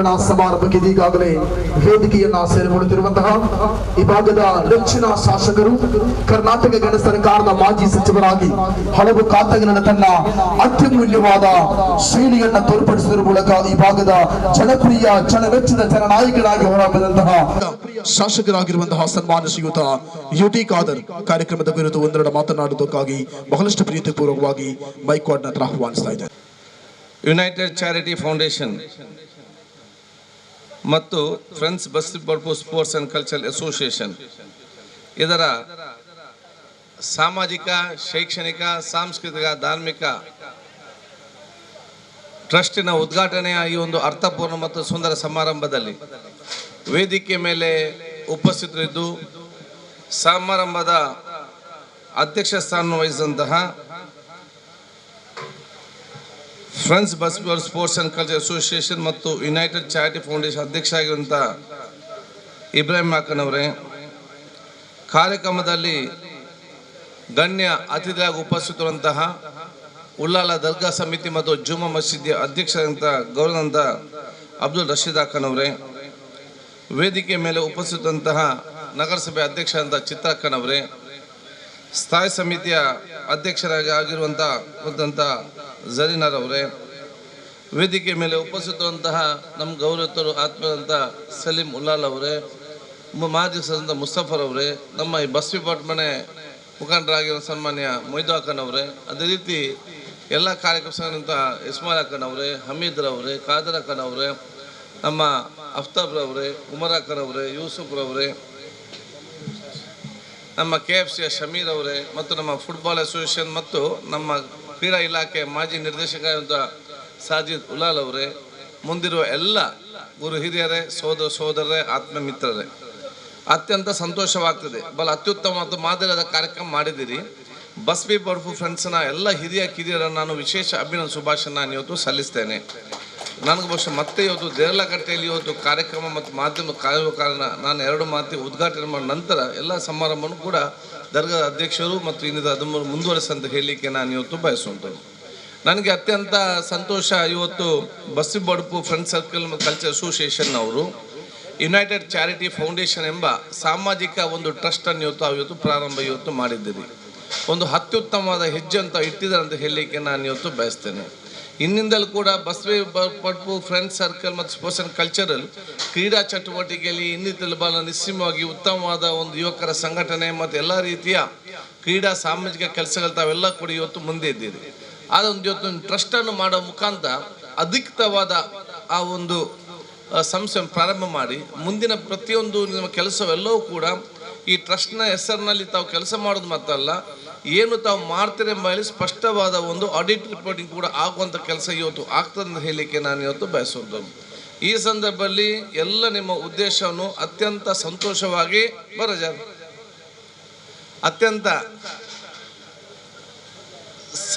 ವಿತರಣಾ ಸಮಾರಂಭಕ್ಕೆ ಈಗಾಗಲೇ ವೇದಿಕೆಯನ್ನ ಸೇರಿಕೊಳ್ಳುತ್ತಿರುವಂತಹ ಈ ಭಾಗದ ನೆಚ್ಚಿನ ಶಾಸಕರು, ಕರ್ನಾಟಕ ಗಣ ಸರ್ಕಾರದ ಮಾಜಿ ಸಚಿವರಾಗಿ ಹಲವು ಖಾತೆಗಳನ್ನು ತನ್ನ ಅತ್ಯಮೂಲ್ಯವಾದ ಶೈಲಿಯನ್ನ ತೋರ್ಪಡಿಸುವ ಮೂಲಕ ಈ ಭಾಗದ ಜನಪ್ರಿಯ ಜನಮೆಚ್ಚಿದ ಜನನಾಯಕರಾಗಿ ಹೊರಬಂದಂತಹ ಶಾಸಕರಾಗಿರುವಂತಹ ಸನ್ಮಾನ್ಯ ಶ್ರೀಯುತ ಯುಟಿ ಖಾದರ್ ಕಾರ್ಯಕ್ರಮದ ವಿರುದ್ಧ ಒಂದೆರಡು ಮಾತನಾಡುವುದಕ್ಕಾಗಿ ಬಹಳಷ್ಟು ಪ್ರೀತಿಪೂರ್ವಕವಾಗಿ ಮೈಕ್ವಾಡ್ ಹತ್ರ ಆಹ್ವಾನಿಸ್ತಾ ಇದ್ದಾರೆ. ಯುನೈಟೆಡ್ ಚಾರಿಟಿ ಫೌಂಡೇಶನ್ ಮತ್ತು Friends Bastipadpu Sports and Cultural Association ಇದರ ಸಾಮಾಜಿಕ, ಶೈಕ್ಷಣಿಕ, ಸಾಂಸ್ಕೃತಿಕ, ಧಾರ್ಮಿಕ ಟ್ರಸ್ಟಿನ ಉದ್ಘಾಟನೆಯ ಈ ಒಂದು ಅರ್ಥಪೂರ್ಣ ಮತ್ತು ಸುಂದರ ಸಮಾರಂಭದಲ್ಲಿ ವೇದಿಕೆ ಮೇಲೆ ಉಪಸ್ಥಿತರಿದ್ದು ಸಮಾರಂಭದ ಅಧ್ಯಕ್ಷ ಸ್ಥಾನ ವಹಿಸಿದಂತಹ Friends Bastipadpu Sports and Cultural Association ಮತ್ತು ಯುನೈಟೆಡ್ ಚಾರಿಟಿ ಫೌಂಡೇಶನ್ ಅಧ್ಯಕ್ಷ ಆಗಿರುವಂಥ ಇಬ್ರಾಹಿಂ ಅಕ್ಕನವರೇ, ಕಾರ್ಯಕ್ರಮದಲ್ಲಿ ಗಣ್ಯ ಅತಿಥಿಯಾಗಿ ಉಪಸ್ಥಿತರಂತಹ ಉಳ್ಳಾಲ ದರ್ಗಾ ಸಮಿತಿ ಮತ್ತು ಜುಮ್ಮಾ ಮಸೀದಿ ಅಧ್ಯಕ್ಷರಾದಂಥ ಗೌರವಾನ್ವಿತ ಅಬ್ದುಲ್ ರಶೀದ್ ಅಕ್ಕನವರೇ, ವೇದಿಕೆ ಮೇಲೆ ಉಪಸ್ಥಿತಂತಹ ನಗರಸಭೆ ಅಧ್ಯಕ್ಷರಾದಂಥ ಚಿತ್ರಕ್ಕನವರೇ, ಸ್ಥಾಯಿ ಸಮಿತಿಯ ಅಧ್ಯಕ್ಷರಾಗಿ ಆಗಿರುವಂಥ ಜರೀನರವರೇ, ವೇದಿಕೆ ಮೇಲೆ ಉಪಸ್ಥಿತವಂತಹ ನಮ್ಮ ಗೌರವಿತರು ಆತ್ಮೀಯರಂಥ ಸಲೀಂ ಉಲ್ಲಾಲ್ ಅವರೇ, ಮಾಜಿ ಸದಸ್ಯ ಮುಸ್ತಫರ್ ಅವರೇ, ನಮ್ಮ ಈ ಬಸ್ತಿಪರ್ಪು ಮನೆ ಮುಖಂಡರಾಗಿರೋ ಸನ್ಮಾನ್ಯ ಮೊಯ್ದು ಅಕ್ಕನವರೇ, ಅದೇ ರೀತಿ ಎಲ್ಲ ಕಾರ್ಯಕ್ರಮದಂಥ ಇಸ್ಮಾಯಿಲ್ ಅಕ್ಕನವರೇ, ಹಮೀದ್ರವರೇ, ಖಾದರ್ ಅಕ್ಕನವರೇ, ನಮ್ಮ ಅಫ್ತಾಬ್ರವರೇ, ಉಮರ್ ಅಕ್ಕನವರೇ, ಯೂಸುಫ್ರವರೇ, ನಮ್ಮ KFCಯ ಶಮೀರ್ ಅವರೇ ಮತ್ತು ನಮ್ಮ ಫುಟ್ಬಾಲ್ ಅಸೋಸಿಯೇಷನ್ ಮತ್ತು ನಮ್ಮ ಕ್ರೀಡಾ ಇಲಾಖೆ ಮಾಜಿ ನಿರ್ದೇಶಕ ಸಾಜಿದ್ ಉಲಾಲ್ ಅವರೇ, ಮುಂದಿರುವ ಎಲ್ಲ ಗುರು ಹಿರಿಯರೇ, ಸೋದರರೇ, ಆತ್ಮ ಮಿತ್ರರೇ, ಅತ್ಯಂತ ಸಂತೋಷವಾಗ್ತದೆ. ಅತ್ಯುತ್ತಮ ಮತ್ತು ಮಾದರಿಯಾದ ಕಾರ್ಯಕ್ರಮ ಮಾಡಿದ್ದೀರಿ. ಬಸ್ತಿಪರ್ಪು ಫ್ರೆಂಡ್ಸ್ನ ಎಲ್ಲ ಹಿರಿಯ ಕಿರಿಯರನ್ನು ನಾನು ವಿಶೇಷ ಅಭಿನಂದನೆ ಶುಭಾಶಯ ನಾನು ಇವತ್ತು ಸಲ್ಲಿಸ್ತೇನೆ. ನನಗೆ ಬಹುಶಃ ಮತ್ತೆ ಇವತ್ತು ದೇರಳಕಟ್ಟೆಯಲ್ಲಿ ಇವತ್ತು ಕಾರ್ಯಕ್ರಮ ಮತ್ತು ಮಾಧ್ಯಮ ಕಾರಣ ನಾನು 2 ಮಾತಿಗೆ ಉದ್ಘಾಟನೆ ಮಾಡಿದ ನಂತರ ಎಲ್ಲ ಸಮಾರಂಭವನ್ನು ಕೂಡ ದರ್ಗಾ ಅಧ್ಯಕ್ಷರು ಮತ್ತು ಇನ್ನಿದ ಅದನ್ನು ಮುಂದುವರಿಸಂತ ಹೇಳಲಿಕ್ಕೆ ನಾನು ಇವತ್ತು ಬಯಸುವಂಥದ್ದು. ನನಗೆ ಅತ್ಯಂತ ಸಂತೋಷ, ಇವತ್ತು ಬಸ್ತಿಪರ್ಪು ಫ್ರೆಂಡ್ಸ್ ಸರ್ಕಲ್ ಮತ್ತು ಕಲ್ಚರ್ ಅಸೋಸಿಯೇಷನ್ ಅವರು ಯುನೈಟೆಡ್ ಚಾರಿಟಿ ಫೌಂಡೇಶನ್ ಎಂಬ ಸಾಮಾಜಿಕ ಒಂದು ಟ್ರಸ್ಟನ್ನು ಇವತ್ತು ಪ್ರಾರಂಭ ಮಾಡಿದ್ದೀರಿ. ಒಂದು ಅತ್ಯುತ್ತಮವಾದ ಹೆಜ್ಜೆ ಅಂತ ಇಟ್ಟಿದ್ದಾರೆ ಅಂತ ಹೇಳಲಿಕ್ಕೆ ನಾನು ಇವತ್ತು ಬಯಸ್ತೇನೆ. ಇನ್ನಿಂದಲೂ ಕೂಡ ಬಸ್ತಿಪರ್ಪು ಫ್ರೆಂಡ್ಸ್ ಸರ್ಕಲ್ ಮತ್ತು ಸ್ಪೋರ್ಟ್ಸ್ ಆ್ಯಂಡ್ ಕಲ್ಚರಲ್ ಕ್ರೀಡಾ ಚಟುವಟಿಕೆಯಲ್ಲಿ ಇನ್ನಿತರ ಬಹಳ ನಿಸ್ಸೀಮವಾಗಿ ಉತ್ತಮವಾದ ಒಂದು ಯುವಕರ ಸಂಘಟನೆ ಮತ್ತು ಎಲ್ಲ ರೀತಿಯ ಕ್ರೀಡಾ ಸಾಮಾಜಿಕ ಕೆಲಸಗಳು ತಾವೆಲ್ಲ ಕೂಡ ಇವತ್ತು ಮುಂದೆ ಇದ್ದೀರಿ. ಅದೊಂದು ಇವತ್ತು ಟ್ರಸ್ಟನ್ನು ಮಾಡೋ ಮುಖಾಂತರ ಅಧಿಕೃತವಾದ ಆ ಒಂದು ಸಂಸ್ಥೆ ಪ್ರಾರಂಭ ಮಾಡಿ ಮುಂದಿನ ಪ್ರತಿಯೊಂದು ನಿಮ್ಮ ಕೆಲಸವೆಲ್ಲವೂ ಕೂಡ ಈ ಟ್ರಸ್ಟ್ನ ಹೆಸರಿನಲ್ಲಿ ತಾವು ಕೆಲಸ ಮಾಡೋದು ಮಾತ್ರಲ್ಲ, ಏನು ತಾವು ಮಾಡ್ತೀರಿ ಎಂಬ ಸ್ಪಷ್ಟವಾದ ಒಂದು ಆಡಿಟ್ ರಿಪೋರ್ಟಿಂಗ್ ಕೂಡ ಆಗುವಂಥ ಕೆಲಸ ಇವತ್ತು ಆಗ್ತದೆ ಅಂತ ಹೇಳಲಿಕ್ಕೆ ನಾನು ಇವತ್ತು ಬಯಸುವುದು. ಈ ಸಂದರ್ಭದಲ್ಲಿ ಎಲ್ಲ ನಿಮ್ಮ ಉದ್ದೇಶವನ್ನು ಅತ್ಯಂತ ಸಂತೋಷವಾಗಿ ಅತ್ಯಂತ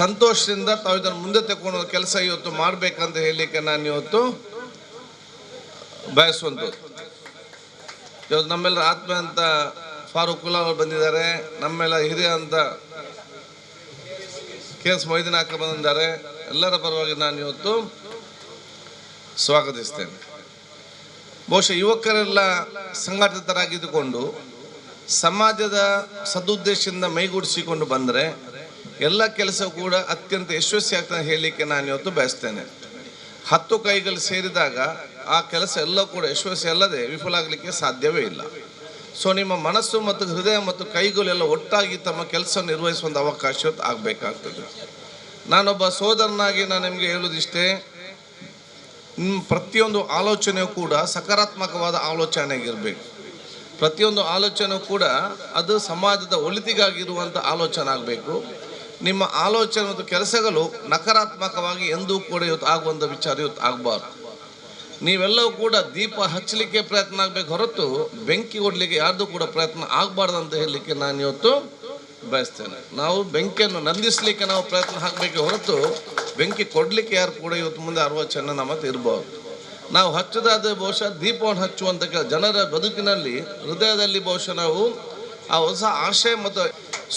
ಸಂತೋಷದಿಂದ ತಾವು ಇದನ್ನು ಮುಂದೆ ತಗೊಂಡು ಕೆಲಸ ಇವತ್ತು ಮಾಡಬೇಕಂತ ಹೇಳಲಿಕ್ಕೆ ನಾನು ಇವತ್ತು ಬಯಸುವಂಥದ್ದು. ಇವತ್ತು ನಮ್ಮೆಲ್ಲರ ಆತ್ಮ ಅಂತ ಫಾರೂಕ್ ಉಲ್ಲಾ ಅವರು ಬಂದಿದ್ದಾರೆ, ನಮ್ಮೆಲ್ಲ ಹಿರಿಯ ಅಂತ KS ಮೊಯ್ದೀನ್ ಅಕ್ಕ ಬಂದಿದ್ದಾರೆ. ಎಲ್ಲರ ಪರವಾಗಿ ನಾನು ಇವತ್ತು ಸ್ವಾಗತಿಸ್ತೇನೆ. ಬಹುಶಃ ಯುವಕರೆಲ್ಲ ಸಂಘಟಿತರಾಗಿದ್ದುಕೊಂಡು ಸಮಾಜದ ಸದುದ್ದೇಶದಿಂದ ಮೈಗೂಡಿಸಿಕೊಂಡು ಬಂದರೆ ಎಲ್ಲ ಕೆಲಸ ಕೂಡ ಅತ್ಯಂತ ಯಶಸ್ವಿ ಆಗ್ತದೆ ಹೇಳಲಿಕ್ಕೆ ನಾನು ಇವತ್ತು ಬಯಸ್ತೇನೆ. 10 ಕೈಗಳು ಸೇರಿದಾಗ ಆ ಕೆಲಸ ಎಲ್ಲ ಕೂಡ ಯಶಸ್ವಿ ಅಲ್ಲದೆ ವಿಫಲ ಆಗಲಿಕ್ಕೆ ಸಾಧ್ಯವೇ ಇಲ್ಲ. ಸೊ ನಿಮ್ಮ ಮನಸ್ಸು ಮತ್ತು ಹೃದಯ ಮತ್ತು ಕೈಗಳೆಲ್ಲ ಒಟ್ಟಾಗಿ ತಮ್ಮ ಕೆಲಸ ನಿರ್ವಹಿಸುವಂಥ ಅವಕಾಶ ಆಗಬೇಕಾಗ್ತದೆ. ನಾನೊಬ್ಬ ಸೋದರನಾಗಿ ನಾನು ನಿಮಗೆ ಹೇಳೋದಿಷ್ಟೇ, ನಿಮ್ಮ ಪ್ರತಿಯೊಂದು ಆಲೋಚನೆಯೂ ಕೂಡ ಸಕಾರಾತ್ಮಕವಾದ ಆಲೋಚನೆಯಾಗಿರಬೇಕು. ಪ್ರತಿಯೊಂದು ಆಲೋಚನೆಯೂ ಕೂಡ ಅದು ಸಮಾಜದ ಒಳಿತಿಗಾಗಿರುವಂಥ ಆಲೋಚನೆ ಆಗಬೇಕು. ನಿಮ್ಮ ಆಲೋಚನೆ ಮತ್ತು ಕೆಲಸಗಳು ನಕಾರಾತ್ಮಕವಾಗಿ ಎಂದೂ ಕೂಡ ಇವತ್ತು ಆಗುವಂಥ ವಿಚಾರ ಇವತ್ತು ಆಗಬಾರ್ದು. ನೀವೆಲ್ಲವೂ ಕೂಡ ದೀಪ ಹಚ್ಚಲಿಕ್ಕೆ ಪ್ರಯತ್ನ ಆಗಬೇಕು ಹೊರತು ಬೆಂಕಿ ಕೊಡಲಿಕ್ಕೆ ಯಾರ್ದು ಕೂಡ ಪ್ರಯತ್ನ ಆಗಬಾರ್ದು ಅಂತ ಹೇಳಲಿಕ್ಕೆ ನಾನು ಇವತ್ತು ಬಯಸ್ತೇನೆ. ನಾವು ಬೆಂಕಿಯನ್ನು ನಂದಿಸಲಿಕ್ಕೆ ನಾವು ಪ್ರಯತ್ನ ಹಾಕಬೇಕೆ ಹೊರತು ಬೆಂಕಿ ಕೊಡಲಿಕ್ಕೆ ಯಾರು ಕೂಡ ಇವತ್ತು ಮುಂದೆ 60 ಜನ ನಮ್ಮ ಇರ್ಬೋದು. ನಾವು ಹಚ್ಚದಾದ ಬಹುಶಃ ದೀಪವನ್ನು ಹಚ್ಚುವಂಥ ಜನರ ಬದುಕಿನಲ್ಲಿ ಹೃದಯದಲ್ಲಿ ಬಹುಶಃ ನಾವು ಆ ಹೊಸ ಆಶಯ ಮತ್ತು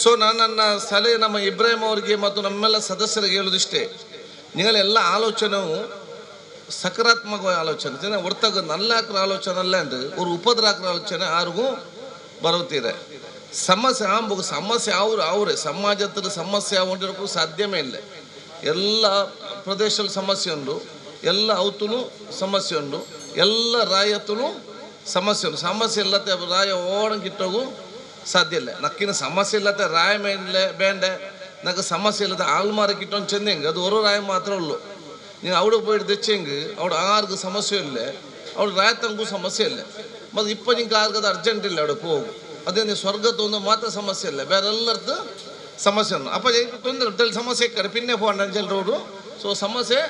ಸೊ ನನ್ನ ಸಲಹೆ ನಮ್ಮ ಇಬ್ರಾಹಿಂ ಅವರಿಗೆ ಮತ್ತು ನಮ್ಮೆಲ್ಲ ಸದಸ್ಯರಿಗೆ ಹೇಳೋದಿಷ್ಟೇ, ನಿಗಳೆಲ್ಲ ಆಲೋಚನೆಯು ಸಕಾರಾತ್ಮಕ ಆಲೋಚನೆ ಹೊರತಾಗ ನಲ್ಲಾಕ್ರ ಆಲೋಚನೆ ಅಲ್ಲ ಅಂದ್ರೆ ಒಂದು ಉಪದ್ರಾಕ್ರ ಆಲೋಚನೆ ಯಾರಿಗೂ ಬರುತ್ತೀರ ಸಮಸ್ಯೆ ಸಮಸ್ಯೆ ಅವರೇ ಸಮಾಜದ ಸಮಸ್ಯೆ ಹೊಂದಿರೋಕ್ಕೂ ಸಾಧ್ಯವೇ ಇಲ್ಲ. ಎಲ್ಲ ಪ್ರದೇಶದಲ್ಲಿ ಸಮಸ್ಯೆ ಉಂಟು, ಎಲ್ಲ ಅವತೂ ಸಮಸ್ಯೆ ಉಂಟು, ಎಲ್ಲ ರಾಯತೂ ಸಮಸ್ಯೆ ಉಂಟು. ಸಮಸ್ಯೆ ಇಲ್ಲತ್ತೆ ರಾಯ ಓಡಂಗಿಟ್ಟೋಗು ಸಾಧ್ಯ ಇಲ್ಲ. ನಕ್ಕಿನ ಸಮಸ್ಯೆ ಇಲ್ಲತ್ತೆ ರಾಯ ಮೇಲೆ ಬೇಂಡೆ ನಕ್ಕೆ ಸಮಸ್ಯೆ ಇಲ್ಲತ್ತೆ ಆಲ್ಮಾರಕ್ಕೆ ಇಟ್ಟೊಂದು ಚೆಂದಂಗೆ ಅದು ಹೊರ ರಾಯ ಮಾತ್ರ ಉಳ್ಳು. ನೀವು ಅವಳು போயிட்டு தெச்சேங்கு அவட ஆறுக்கு ಸಮಸ್ಯೆ ಇಲ್ಲ, ಅವಳು ರಾಯತಂಗೂ ಸಮಸ್ಯೆ ಇಲ್ಲ. ಮತ್ತು 20 ಆರ್ಗದ ಅರ್ಜೆಂಟ್ ಇಲ್ಲ ಅವಳು ಹೋಗು. ಅದೇ ನೀವು ಸ್ವರ್ಗತ್ತೊಂದು ಮಾತ್ರ ಸಮಸ್ಯೆ ಇಲ್ಲ, ಬೇರೆ ಎಲ್ಲರದ್ದು ಸಮಸ್ಯೆ ಉಂಟು. ಅಪ್ಪ ತೊಂದರೆ ಸಮಸ್ಯೆ ಇಕ್ಕರೆ ಪಿನ್ನೆ ಫೋನ್ ಜನರು. ಸೊ ಸಮಸ್ಯೆ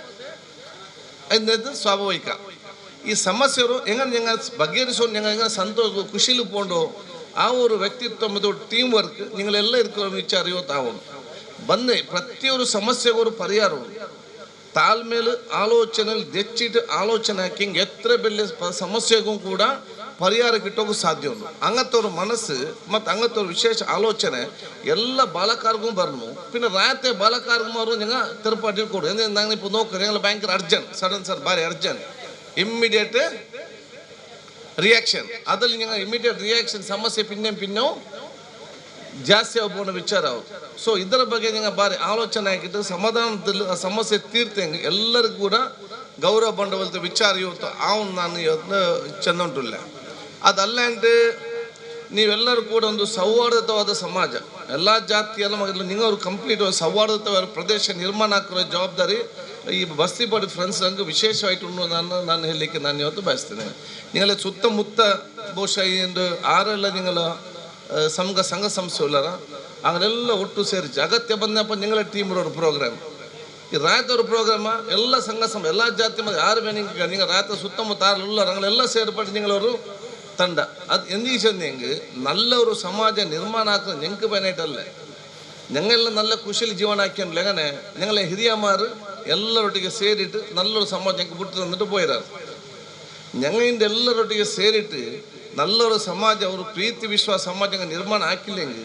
ಎಂದದ್ದು ಸ್ವಾಭಾವಿಕ. ಈ ಸಮಸ್ಯೆರು ಹೆಂಗೆ ಬಗೆಹರಿಸೋ ಹೆಂಗೆ ಸಂತೋಷ ಖುಷಿಲಿ ಪೋಂಡು ಆ ಒಂದು ವ್ಯಕ್ತಿತ್ವ ಮತ್ತು ಟೀಮ್ ವರ್ಕ್ ನಿಗಳೆಲ್ಲ ಇರ್ಕೋ ವಿಚಾರ ಇವತ್ತು ಅವನು ಬಂದೆ ಪ್ರತಿಯೊಂದು ಸಮಸ್ಯೆಗೂ ಪರಿಹಾರ ತಾಳ್ಮೇಲೆ ಆಲೋಚನೆಯಲ್ಲಿ ದೆಚ್ಚಿಟ್ಟು ಆಲೋಚನೆ ಹಾಕಿ ಹಿಂಗೆ ಎತ್ತರ ಬೆಲೆ ಸಮಸ್ಯೆಗೂ ಕೂಡ ಪರಿಹಾರ ಕಿಟ್ಟೋಗೂ ಸಾಧ್ಯ ಉಂಟು. ಅಂಗತ್ತವ್ರ ಮನಸ್ಸು ಮತ್ತು ಅಂಗತ್ತವ್ರ ವಿಶೇಷ ಆಲೋಚನೆ ಎಲ್ಲ ಬಾಲಕಾರ್ಗೂ ಬರ್ನು ಪಿನ್ನ ರಾತ್ರಿ ಬಾಲಕಾರ್ಗೂ ಅವರು ನಿಂಗೆ ತಿರುಪಾಟಿ ಕೊಡು ಅಂದ್ರೆ ನಂಗೆ ಇಪ್ಪ ನೋಡ್ರಿ ಹೆಂಗಲ್ಲ ಬ್ಯಾಂಕರ್ ಅರ್ಜೆಂಟ್ ಸಡನ್ ಸರ್ ಭಾರಿ ಅರ್ಜೆಂಟ್ ಇಮ್ಮಿಡಿಯೇಟ್ ರಿಯಾಕ್ಷನ್ ಅದ್ರಲ್ಲಿ ನಿಂಗೆ ಇಮಿಡಿಯೇಟ್ ರಿಯಾಕ್ಷನ್ ಸಮಸ್ಯೆ ಪಿನ್ನೋ ಜಾಸ್ತಿ ಆಗ್ಬೋಣ ವಿಚಾರ ಅವರು. ಸೊ ಇದರ ಬಗ್ಗೆ ನಿಂಗೆ ಭಾರಿ ಆಲೋಚನೆ ಆಗಿಟ್ಟು ಸಮಾಧಾನದಲ್ಲಿ ಆ ಸಮಸ್ಯೆ ತೀರ್ತಂಗೆ ಎಲ್ಲರಿಗೂ ಕೂಡ ಗೌರವ ಬಂಡವಾಳದ ವಿಚಾರ ಇವತ್ತು ಅವನು ನಾನು ಇವತ್ತು ಚೆಂದ ಉಂಟುಲ್ಲ ಅದಲ್ಲ అంటే ನೀವೆಲ್ಲರೂ ಕೂಡ ಒಂದು ಸೌಹಾರ್ದತವಾದ ಸಮಾಜ ಎಲ್ಲ ಜಾತಿಯಲ್ಲ ಮಗಲು ನಿಂಗವರು ಕಂಪ್ಲೀಟ್ ಸೌಹಾರ್ದತವಾದ ಪ್ರದೇಶ ನಿರ್ಮಾಣ ಹಾಕಿರೋ ಜವಾಬ್ದಾರಿ ಈ ಬಸ್ತಿಪಾಡಿ ಫ್ರೆಂಡ್ಸ್ ಹಂಗೆ ವಿಶೇಷವಾಯಿತು ನಾನು ಹೇಳಲಿಕ್ಕೆ ನಾನು ಇವತ್ತು ಬಯಸ್ತೇನೆ. ನಿಂಗಲ್ಲ ಸುತ್ತಮುತ್ತ ಬಹುಶಃ ಇಂದು ಆರೆಲ್ಲ ನಿಂಗಲ ಸಂಘ ಸಂಸ್ಥೆ ಉಳ್ಳಾರ ಹಂಗೆಲ್ಲ ಒಟ್ಟು ಸೇರಿಸಿ ಅಗತ್ಯ ಬಂದಪ್ಪ ನಿಂಗಳ ಟೀಮ್ರವ್ರ ಪ್ರೋಗ್ರಾಮ್ ಈ ರಾಯತವ್ರ ಪ್ರೋಗ್ರಾಮ ಎಲ್ಲ ಸಂಘ ಎಲ್ಲ ಜಾತಿ ಮತ್ತು ಯಾರು ಬೇನಿಂಗ ನಿಂಗೆ ರಾಯತ ಸುತ್ತಮುತ್ತ ಆರು ಉಳ್ಳಾರ ಹಂಗೆಲ್ಲ ಸೇರ್ಪಟ್ಟು ನಿಂಗಳವರು ತಂಡ ಅದು ಎಂದಿಗೆ ಚೆಂದ ಹೆಂಗೆ ನಲ್ಲವರು ಸಮಾಜ ನಿರ್ಮಾಣ ಆಗ್ತದೆ ನೆಂಕು ಬೇನೈಟಲ್ಲ ഞങ്ങളെല്ലാം നല്ല കുശലി ജീവന ആക്കിയല്ലോ എങ്ങനെ ഞങ്ങളെ ഹിരിയമാർ ಎಲ್ಲರೊಟ್ಟಿಗೆ ಸೇರಿಟ್ಟು ನಲ್ಲೊರು ಸಮಾಜ ഞങ്ങൾക്ക് ಬಿಟ್ಟು ತಂದಿಟ್ಟು പോയതാണ്. ഞങ്ങളിಂದ ಎಲ್ಲರೊಟ್ಟಿಗೆ ಸೇರಿಟ್ಟು ನಲ್ಲೊರು ಸಮಾಜ ಅವರು ಪ್ರೀತಿ ವಿಶ್ವಾಸ ಸಮಾಜ ನಿರ್ಮಾಣ ಹಾಕಿಲ್ಲಂಗೆ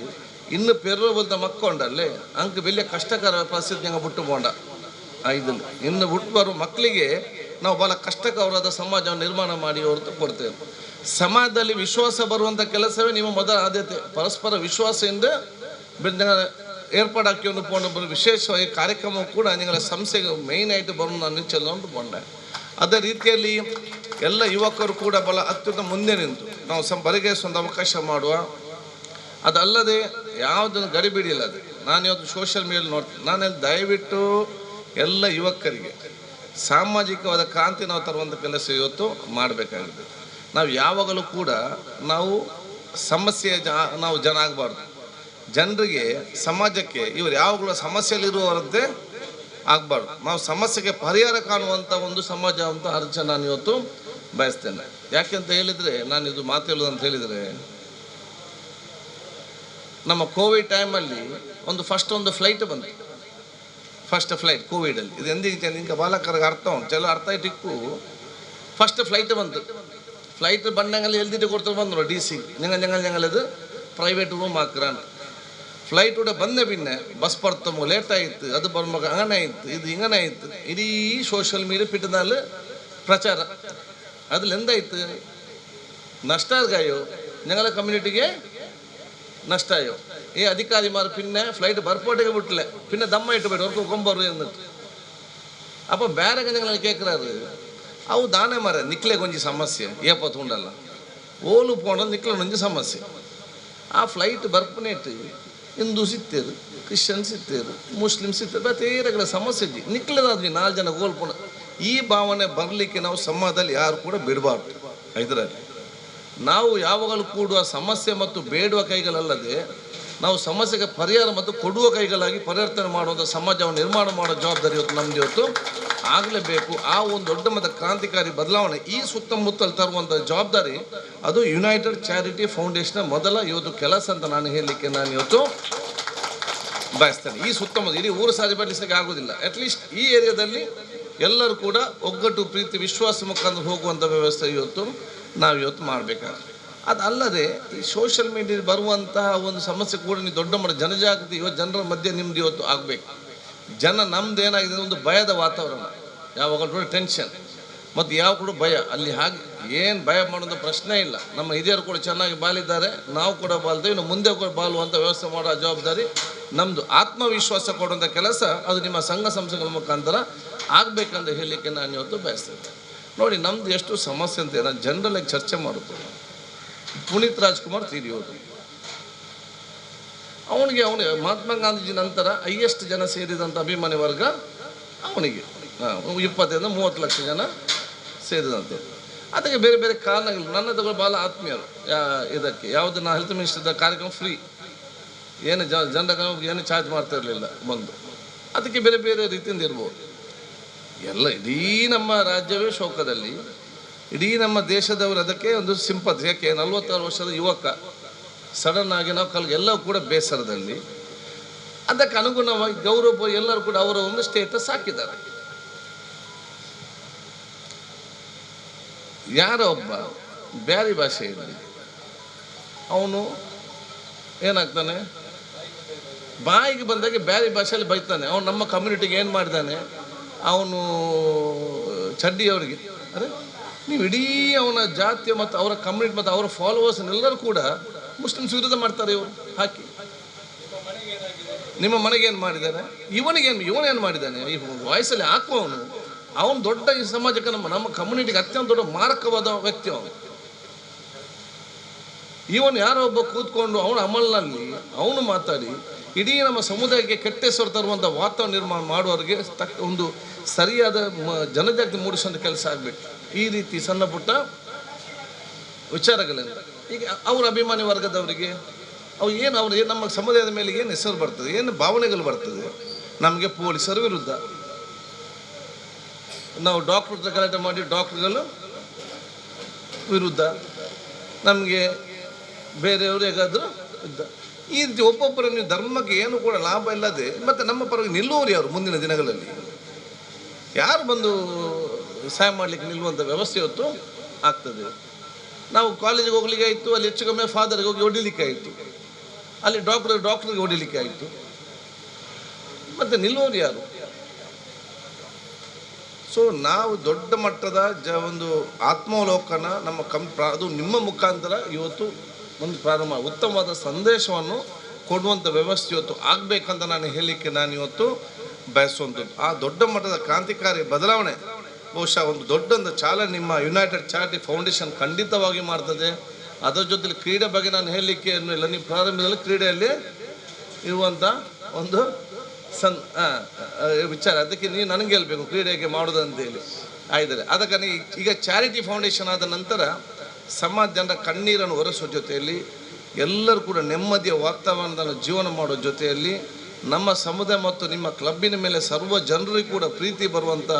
ಇನ್ನು ಪೆರ್ರೋ ಬಲ್ದ ಮಕ್ಕಂಡಲ್ಲೇ ಅಂಕ ಬೆಲೆ ಕಷ್ಟಕರ ಪರಿಸ್ಥಿತಿ ഞങ്ങൾ ಬಿಟ್ಟು പോണ്ട ಇದನ್ನು ಇನ್ನು ಬಿಟ್ಟು ಬರೋ ಮಕ್ಕಳಿಗೆ ನಾವು ಭಾಳ ಕಷ್ಟಕರವಾದ ಸಮಾಜವನ್ನು ನಿರ್ಮಾಣ ಮಾಡಿ ಹೊರತು ಕೊಡ್ತೇವೆ. ಸಮಾಜದಲ್ಲಿ ವಿಶ್ವಾಸ ಬರುವಂಥ ಕೆಲಸವೇ ನಿಮ್ಮ ಮೊದಲ ಆದ್ಯತೆ. ಪರಸ್ಪರ ವಿಶ್ವಾಸದಿಂದ ಏರ್ಪಾಡಾಕಿಯನ್ನು ಪೋಂಡು ವಿಶೇಷವಾಗಿ ಕಾರ್ಯಕ್ರಮ ಕೂಡ ನಿಗಳ ಸಂಸ್ಥೆಗೆ ಮೇಯ್ನ್ ಆಯಿತು ಬರೋದು ನಾನು ಚೆಲ್ಲೊಂಡು ಬಂಡೆ. ಅದೇ ರೀತಿಯಲ್ಲಿ ಎಲ್ಲ ಯುವಕರು ಕೂಡ ಭಾಳ ಅತ್ಯುತ್ತಮ ಮುಂದೆ ನಿಂತು ನಾವು ಬರಿಗೈಸೋ ಒಂದು ಅವಕಾಶ ಮಾಡುವ. ಅದಲ್ಲದೆ ಯಾವುದನ್ನು ಗಡಿಬಿಡಿಲ್ಲ. ಅದು ನಾನು ಇವತ್ತು ಸೋಷಿಯಲ್ ಮೀಡಿಯಲ್ಲಿ ನೋಡ್ತೀನಿ. ನಾನು ದಯವಿಟ್ಟು ಎಲ್ಲ ಯುವಕರಿಗೆ ಸಾಮಾಜಿಕವಾದ ಕ್ರಾಂತಿ ನಾವು ತರುವಂಥ ಕೆಲಸ ಇವತ್ತು ಮಾಡಬೇಕಾಗಿದೆ. ನಾವು ಯಾವಾಗಲೂ ಕೂಡ ನಾವು ಸಮಸ್ಯೆ ನಾವು ಜನ ಆಗಬಾರ್ದು. ಜನರಿಗೆ ಸಮಾಜಕ್ಕೆ ಇವರು ಯಾವಾಗಲೂ ಸಮಸ್ಯೆಯಲ್ಲಿರುವವರದ್ದೇ ಆಗಬಾರ್ದು. ನಾವು ಸಮಸ್ಯೆಗೆ ಪರಿಹಾರ ಕಾಣುವಂಥ ಒಂದು ಸಮಾಜ ಅಂತ ಅರ್ಥ ನಾನು ಇವತ್ತು ಬಯಸ್ತೇನೆ. ಯಾಕೆಂತ ಹೇಳಿದರೆ ನಾನು ಇದು ಮಾತು ಹೇಳೋದಂತ ಹೇಳಿದರೆ ನಮ್ಮ ಕೋವಿಡ್ ಟೈಮಲ್ಲಿ ಒಂದು ಫ್ಲೈಟ್ ಬಂತು. ಫಸ್ಟ್ ಫ್ಲೈಟ್ ಕೋವಿಡಲ್ಲಿ ಇದು ಎಂದಿಗೆ ನಿಂಗೆ ಬಾಲಕರಿಗೆ ಅರ್ಥ ಉಂಟು ಚೆಲ್ಲ ಅರ್ಥ ಇಟ್ಟಿಕ್ಕು ಫಸ್ಟ್ ಫ್ಲೈಟ್ ಬಂತು. ಫ್ಲೈಟ್ ಬಂದಂಗಲ್ಲಿ ಎಲ್ದಿಟ್ಟು ಕೊಡ್ತಾರೆ ಬಂದರು ಡಿ ಸಿ ഞങ്ങളത് ಪ್ರೈವೇಟ್ ರೂಮ್ ಹಾಕ್ರಾನ್ ಫ್ಲೈಟ್ ಕೂಡ ಬಂದೆ ಪಿನ್ನೆ ಬಸ್ ಬರ್ತಮೋ ಲೇಟ್ ಆಯಿತು ಅದು ಬರ್ಬೇಕು അങ്ങനെ ಆಯಿತು ಇದು ಹಿಂಗನೆ ಆಯಿತು ಇಡೀ ಸೋಷಿಯಲ್ ಮೀಡಿಯಾ ಪಿಟ್ಟದಲ್ಲಿ ಪ್ರಚಾರ ಅದ್ರಲ್ಲಿ ಎಂದಾಯ್ತು ನಷ್ಟ ಆಗಾಯೋ ഞങ്ങളെ ಕಮ್ಯುನಿಟಿಗೆ ನಷ್ಟ ಆಯೋ ಈ ಅಧಿಕಾರಿಮಾರು ಪಿನ್ನೆ ಫ್ಲೈಟ್ ಬರ್ಪೋಟಿಗೆ ಬಿಟ್ಟಲೆ ಪಿನ್ನೆ ದಮ್ಮ ಇಟ್ಟು ಬಿಟ್ಟು ಅವ್ರಿಗೆ ಕೊಂಬರು ಎಂದಿಟ್ಟು ಅಪ್ಪ ಬೇರೆಗೆ ഞങ്ങളെ ಕೇಳ್ಕರಾರು ಅವು ದಾನೆ ಮರ ನಿಕ್ಲೆ ಕೊಂಚ ಸಮಸ್ಯೆ ಏಪತ್ತು ಉಂಡಲ್ಲ ಓಲು ಪೋಂಡಲ್ಲಿ ನಿಕ್ಲೆ ಒಂಜಿ ಸಮಸ್ಯೆ. ಆ ಫ್ಲೈಟ್ ಬರ್ಪನೇಟ್ ಹಿಂದೂಸ್ ಇತ್ತೇರು ಕ್ರಿಶ್ಚಿಯನ್ಸ್ ಇತ್ತೇರು ಮುಸ್ಲಿಮ್ಸ್ ಇತ್ತೇರು ಬೇರೆಗಳ ಸಮಸ್ಯೆ ಇದ್ದಿ ನಿಕ್ಲೆದಾದ್ವಿ 4 ಜನ ಗೋಲ್ಪೋಣ. ಈ ಭಾವನೆ ಬರಲಿಕ್ಕೆ ನಾವು ಸಮಾಜದಲ್ಲಿ ಯಾರು ಕೂಡ ಬಿಡಬಾರ್ದು. ಇದರಲ್ಲಿ ನಾವು ಯಾವಾಗಲೂ ಕೂಡುವ ಸಮಸ್ಯೆ ಮತ್ತು ಬೇಡುವ ಕೈಗಳಲ್ಲದೆ ನಾವು ಸಮಸ್ಯೆಗೆ ಪರಿಹಾರ ಮತ್ತು ಕೊಡುವ ಕೈಗಳಾಗಿ ಪರಿವರ್ತನೆ ಮಾಡುವಂಥ ಸಮಾಜವನ್ನು ನಿರ್ಮಾಣ ಮಾಡೋ ಜವಾಬ್ದಾರಿ ಇವತ್ತು ನಮ್ದು ಇವತ್ತು ಆಗಲೇಬೇಕು. ಆ ಒಂದು ದೊಡ್ಡ ಮತ್ತು ಕ್ರಾಂತಿಕಾರಿ ಬದಲಾವಣೆ ಈ ಸುತ್ತಮುತ್ತಲು ತರುವಂಥ ಜವಾಬ್ದಾರಿ ಅದು ಯುನೈಟೆಡ್ ಚಾರಿಟಿ ಫೌಂಡೇಶನ್ ಮೊದಲ ಇವತ್ತು ಕೆಲಸ ಅಂತ ನಾನು ಹೇಳಲಿಕ್ಕೆ ನಾನು ಇವತ್ತು ಬಯಸ್ತೇನೆ. ಈ ಸುತ್ತಮುತ್ತ ಇಡೀ ಊರು ಸಾಧಿಸಲಿಕ್ಕೆ ಆಗೋದಿಲ್ಲ. ಅಟ್ಲೀಸ್ಟ್ ಈ ಏರಿಯಾದಲ್ಲಿ ಎಲ್ಲರೂ ಕೂಡ ಒಗ್ಗಟ್ಟು ಪ್ರೀತಿ ವಿಶ್ವಾಸ ಮುಖಾಂತರ ಹೋಗುವಂಥ ವ್ಯವಸ್ಥೆ ಇವತ್ತು ನಾವು ಇವತ್ತು ಮಾಡಬೇಕಾದ್ರೆ. ಅದಲ್ಲದೆ ಈ ಸೋಷಿಯಲ್ ಮೀಡಿಯಾ ಬರುವಂತಹ ಒಂದು ಸಮಸ್ಯೆ ಕೂಡ ನೀವು ದೊಡ್ಡ ಮಟ್ಟ ಜನಜಾಗೃತಿ ಇವತ್ತು ಜನರ ಮಧ್ಯೆ ನಿಮ್ದು ಇವತ್ತು ಆಗಬೇಕು. ಜನ ನಮ್ದು ಏನಾಗಿದೆ ಒಂದು ಭಯದ ವಾತಾವರಣ, ಯಾವಾಗಲೂ ಟೆನ್ಷನ್. ಮತ್ತು ಯಾವ ಕೂಡ ಭಯ ಅಲ್ಲಿ ಹಾಗೆ ಏನು ಭಯ ಮಾಡೋದು ಪ್ರಶ್ನೆ ಇಲ್ಲ. ನಮ್ಮ ಹಿರಿಯರು ಕೂಡ ಚೆನ್ನಾಗಿ ಬಾಲಿದ್ದಾರೆ, ನಾವು ಕೂಡ ಬಾಲ್ತೇವೆ, ಇನ್ನು ಮುಂದೆ ಕೂಡ ಬಾಲುವಂಥ ವ್ಯವಸ್ಥೆ ಮಾಡೋ ಜವಾಬ್ದಾರಿ ನಮ್ಮದು. ಆತ್ಮವಿಶ್ವಾಸ ಕೊಡುವಂಥ ಕೆಲಸ ಅದು ನಿಮ್ಮ ಸಂಘ ಸಂಸ್ಥೆಗಳ ಮುಖಾಂತರ ಆಗಬೇಕಂತ ಹೇಳಲಿಕ್ಕೆ ನಾನು ಇವತ್ತು ಬಯಸ್ತೇನೆ. ನೋಡಿ, ನಮ್ಮದು ಎಷ್ಟು ಸಮಸ್ಯೆ ಅಂತ ನಾನು ಜನರಲ್ಲಾಗಿ ಚರ್ಚೆ ಮಾಡುತ್ತೆ. ಪುನೀತ್ ರಾಜ್ಕುಮಾರ್ ತೀರಿಯೋದು, ಅವನಿಗೆ ಮಹಾತ್ಮ ಗಾಂಧೀಜಿ ನಂತರ ಹೈಯೆಸ್ಟ್ ಜನ ಸೇರಿದಂಥ ಅಭಿಮಾನಿ ವರ್ಗ ಅವನಿಗೆ 20-30 ಲಕ್ಷ ಜನ ಸೇರಿದಂತೆ. ಅದಕ್ಕೆ ಬೇರೆ ಬೇರೆ ಕಾರಣಗಳು. ನನ್ನ ತಗೊಳ್ಳಿ ಭಾಳ ಆತ್ಮೀಯರು ಇದಕ್ಕೆ ಯಾವುದು ನಾ ಹೆಲ್ತ್ ಮಿನಿಸ್ಟರ್ದ ಕಾರ್ಯಕ್ರಮ ಫ್ರೀ, ಏನು ಜನರ ಏನು ಚಾರ್ಜ್ ಮಾಡ್ತಾ ಇರಲಿಲ್ಲ ಬಂದು. ಅದಕ್ಕೆ ಬೇರೆ ಬೇರೆ ರೀತಿಯಿಂದ ಇರ್ಬೋದು. ಎಲ್ಲ ಇಡೀ ನಮ್ಮ ರಾಜ್ಯವೇ ಶೋಕದಲ್ಲಿ, ಇಡೀ ನಮ್ಮ ದೇಶದವರು ಅದಕ್ಕೆ ಒಂದು ಸಿಂಪತಿ. ಯಾಕೆ 46 ವರ್ಷದ ಯುವಕ ಸಡನ್ ಆಗಿ ನಾವು ಎಲ್ಲವೂ ಕೂಡ ಬೇಸರದಲ್ಲಿ, ಅದಕ್ಕೆ ಅನುಗುಣವಾಗಿ ಗೌರವ ಎಲ್ಲರೂ ಕೂಡ ಅವರ ಒಂದು ಸ್ಟೇಟಸ್ ಹಾಕಿದ್ದಾರೆ. ಯಾರೋ ಒಬ್ಬ ಬ್ಯಾರಿ ಭಾಷೆಯಲ್ಲಿ ಅವನು ಏನಾಗ್ತಾನೆ, ಬಾಯಿಗೆ ಬಂದಾಗೆ ಬ್ಯಾರಿ ಭಾಷೆಯಲ್ಲಿ ಬೈತಾನೆ. ಅವನು ನಮ್ಮ ಕಮ್ಯುನಿಟಿಗೆ ಏನು ಮಾಡಿದ್ದಾನೆ, ಅವನು ಚಡ್ಡಿಯವರಿಗೆ ಅರೆ ನೀವು ಇಡೀ ಅವನ ಜಾತಿಯ ಮತ್ತು ಅವರ ಕಮ್ಯುನಿಟಿ ಮತ್ತು ಅವರ ಫಾಲೋವರ್ಸ್ನೆಲ್ಲರೂ ಕೂಡ ಮುಸ್ಲಿಮ್ಸ್ ವಿರೋಧ ಮಾಡ್ತಾರೆ. ಇವರು ಹಾಕಿ ನಿಮ್ಮ ಮನೆಗೇನು ಮಾಡಿದ್ದಾನೆ, ಇವನೇನು ಮಾಡಿದ್ದಾನೆ, ಈ ವಾಯ್ಸಲ್ಲಿ ಹಾಕುವವನು ಅವನು ದೊಡ್ಡ ಈ ಸಮಾಜಕ್ಕೆ ನಮ್ಮ ಕಮ್ಯುನಿಟಿಗೆ ಅತ್ಯಂತ ದೊಡ್ಡ ಮಾರಕವಾದ ವ್ಯಕ್ತಿ ಅವನು. ಇವನು ಯಾರೋ ಒಬ್ಬ ಕೂತ್ಕೊಂಡು ಅವನ ಅಮಲ್ನಲ್ಲಿ ಅವನು ಮಾತಾಡಿ ಇಡೀ ನಮ್ಮ ಸಮುದಾಯಕ್ಕೆ ಕೆಟ್ಟ ಹೆಸರು ತರುವಂಥ ವಾತಾವರಣ ನಿರ್ಮಾಣ ಮಾಡುವವರಿಗೆ ಒಂದು ಸರಿಯಾದ ಜನಜಾಗೃತಿ ಮೂಡಿಸುವಂಥ ಕೆಲಸ ಆಗಬೇಕು. ಈ ರೀತಿ ಸಣ್ಣ ಪುಟ್ಟ ವಿಚಾರಗಳಿಂದ ಈಗ ಅವರ ಅಭಿಮಾನಿ ವರ್ಗದವರಿಗೆ ಅವ್ರು ನಮ್ಮ ಸಮುದಾಯದ ಮೇಲೆ ಏನು ಹೆಸರು ಬರ್ತದೆ, ಏನು ಭಾವನೆಗಳು ಬರ್ತದೆ. ನಮಗೆ ಪೊಲೀಸರ ವಿರುದ್ಧ, ನಾವು ಡಾಕ್ಟರ್ ಹತ್ರ ಗಲಾಟೆ ಮಾಡಿ ಡಾಕ್ಟ್ರುಗಳು ವಿರುದ್ಧ, ನಮಗೆ ಬೇರೆಯವರು ಹೇಗಾದರೂ ಇದ್ದ. ಈ ರೀತಿ ಒಬ್ಬೊಬ್ಬರು ನೀವು ಧರ್ಮಕ್ಕೆ ಏನು ಕೂಡ ಲಾಭ ಇಲ್ಲದೆ ಮತ್ತು ನಮ್ಮ ಪರವಾಗಿ ನಿಲ್ಲುವವರು ಯಾರು ಮುಂದಿನ ದಿನಗಳಲ್ಲಿ ಯಾರು ಬಂದು ಸಹಾಯ ಮಾಡಲಿಕ್ಕೆ ನಿಲ್ಲುವಂಥ ವ್ಯವಸ್ಥೆ ಇವತ್ತು ಆಗ್ತದೆ. ನಾವು ಕಾಲೇಜಿಗೆ ಹೋಗ್ಲಿಕ್ಕೆ ಆಯಿತು, ಅಲ್ಲಿ ಹೆಚ್ಚು ಕಮ್ಮಿ ಫಾದರ್ಗೆ ಹೋಗಿ ಹೊಡಿಲಿಕ್ಕೆ ಆಯಿತು, ಅಲ್ಲಿ ಡಾಕ್ಟ್ರಿಗೆ ಹೊಡಿಲಿಕ್ಕೆ ಆಯಿತು, ಮತ್ತು ನಿಲ್ಲುವವರು ಯಾರು? ಸೊ ನಾವು ದೊಡ್ಡ ಮಟ್ಟದ ಒಂದು ಆತ್ಮಾವಲೋಕನ ನಮ್ಮ ಅದು ನಿಮ್ಮ ಮುಖಾಂತರ ಇವತ್ತು ಒಂದು ಪ್ರಾರಂಭ ಉತ್ತಮವಾದ ಸಂದೇಶವನ್ನು ಕೊಡುವಂಥ ವ್ಯವಸ್ಥೆ ಇವತ್ತು ಆಗಬೇಕಂತ ನಾನು ಹೇಳಲಿಕ್ಕೆ ನಾನು ಇವತ್ತು ಬಯಸುವಂಥದ್ದು. ಆ ದೊಡ್ಡ ಮಟ್ಟದ ಕ್ರಾಂತಿಕಾರಿ ಬದಲಾವಣೆ ಬಹುಶಃ ಒಂದು ದೊಡ್ಡೊಂದು ಚಾಲನೆ ನಿಮ್ಮ ಯುನೈಟೆಡ್ ಚಾರಿಟಿ ಫೌಂಡೇಶನ್ ಖಂಡಿತವಾಗಿ ಮಾಡ್ತದೆ. ಅದರ ಜೊತೆಲಿ ಕ್ರೀಡೆ ಬಗ್ಗೆ ನಾನು ಹೇಳಲಿಕ್ಕೆ ಏನು ಇಲ್ಲ. ನೀವು ಪ್ರಾರಂಭದಲ್ಲಿ ಕ್ರೀಡೆಯಲ್ಲಿ ಇರುವಂಥ ಒಂದು ವಿಚಾರ, ಅದಕ್ಕೆ ನೀವು ನನಗೆ ಹೇಳ್ಬೇಕು ಕ್ರೀಡೆ ಹೇಗೆ ಮಾಡೋದು ಅಂತೇಳಿ ಆಯ್ತಾರೆ. ಅದಕ್ಕೆ ಈಗ ಚಾರಿಟಿ ಫೌಂಡೇಶನ್ ಆದ ನಂತರ ಸಮಾಜ ಜನರ ಕಣ್ಣೀರನ್ನು ಒರೆಸುವ ಜೊತೆಯಲ್ಲಿ ಎಲ್ಲರೂ ಕೂಡ ನೆಮ್ಮದಿಯ ವಾತಾವರಣದಲ್ಲಿ ಜೀವನ ಮಾಡೋ ಜೊತೆಯಲ್ಲಿ ನಮ್ಮ ಸಮುದಾಯ ಮತ್ತು ನಿಮ್ಮ ಕ್ಲಬ್ಬಿನ ಮೇಲೆ ಸರ್ವ ಜನರಿಗೂ ಕೂಡ ಪ್ರೀತಿ ಬರುವಂಥ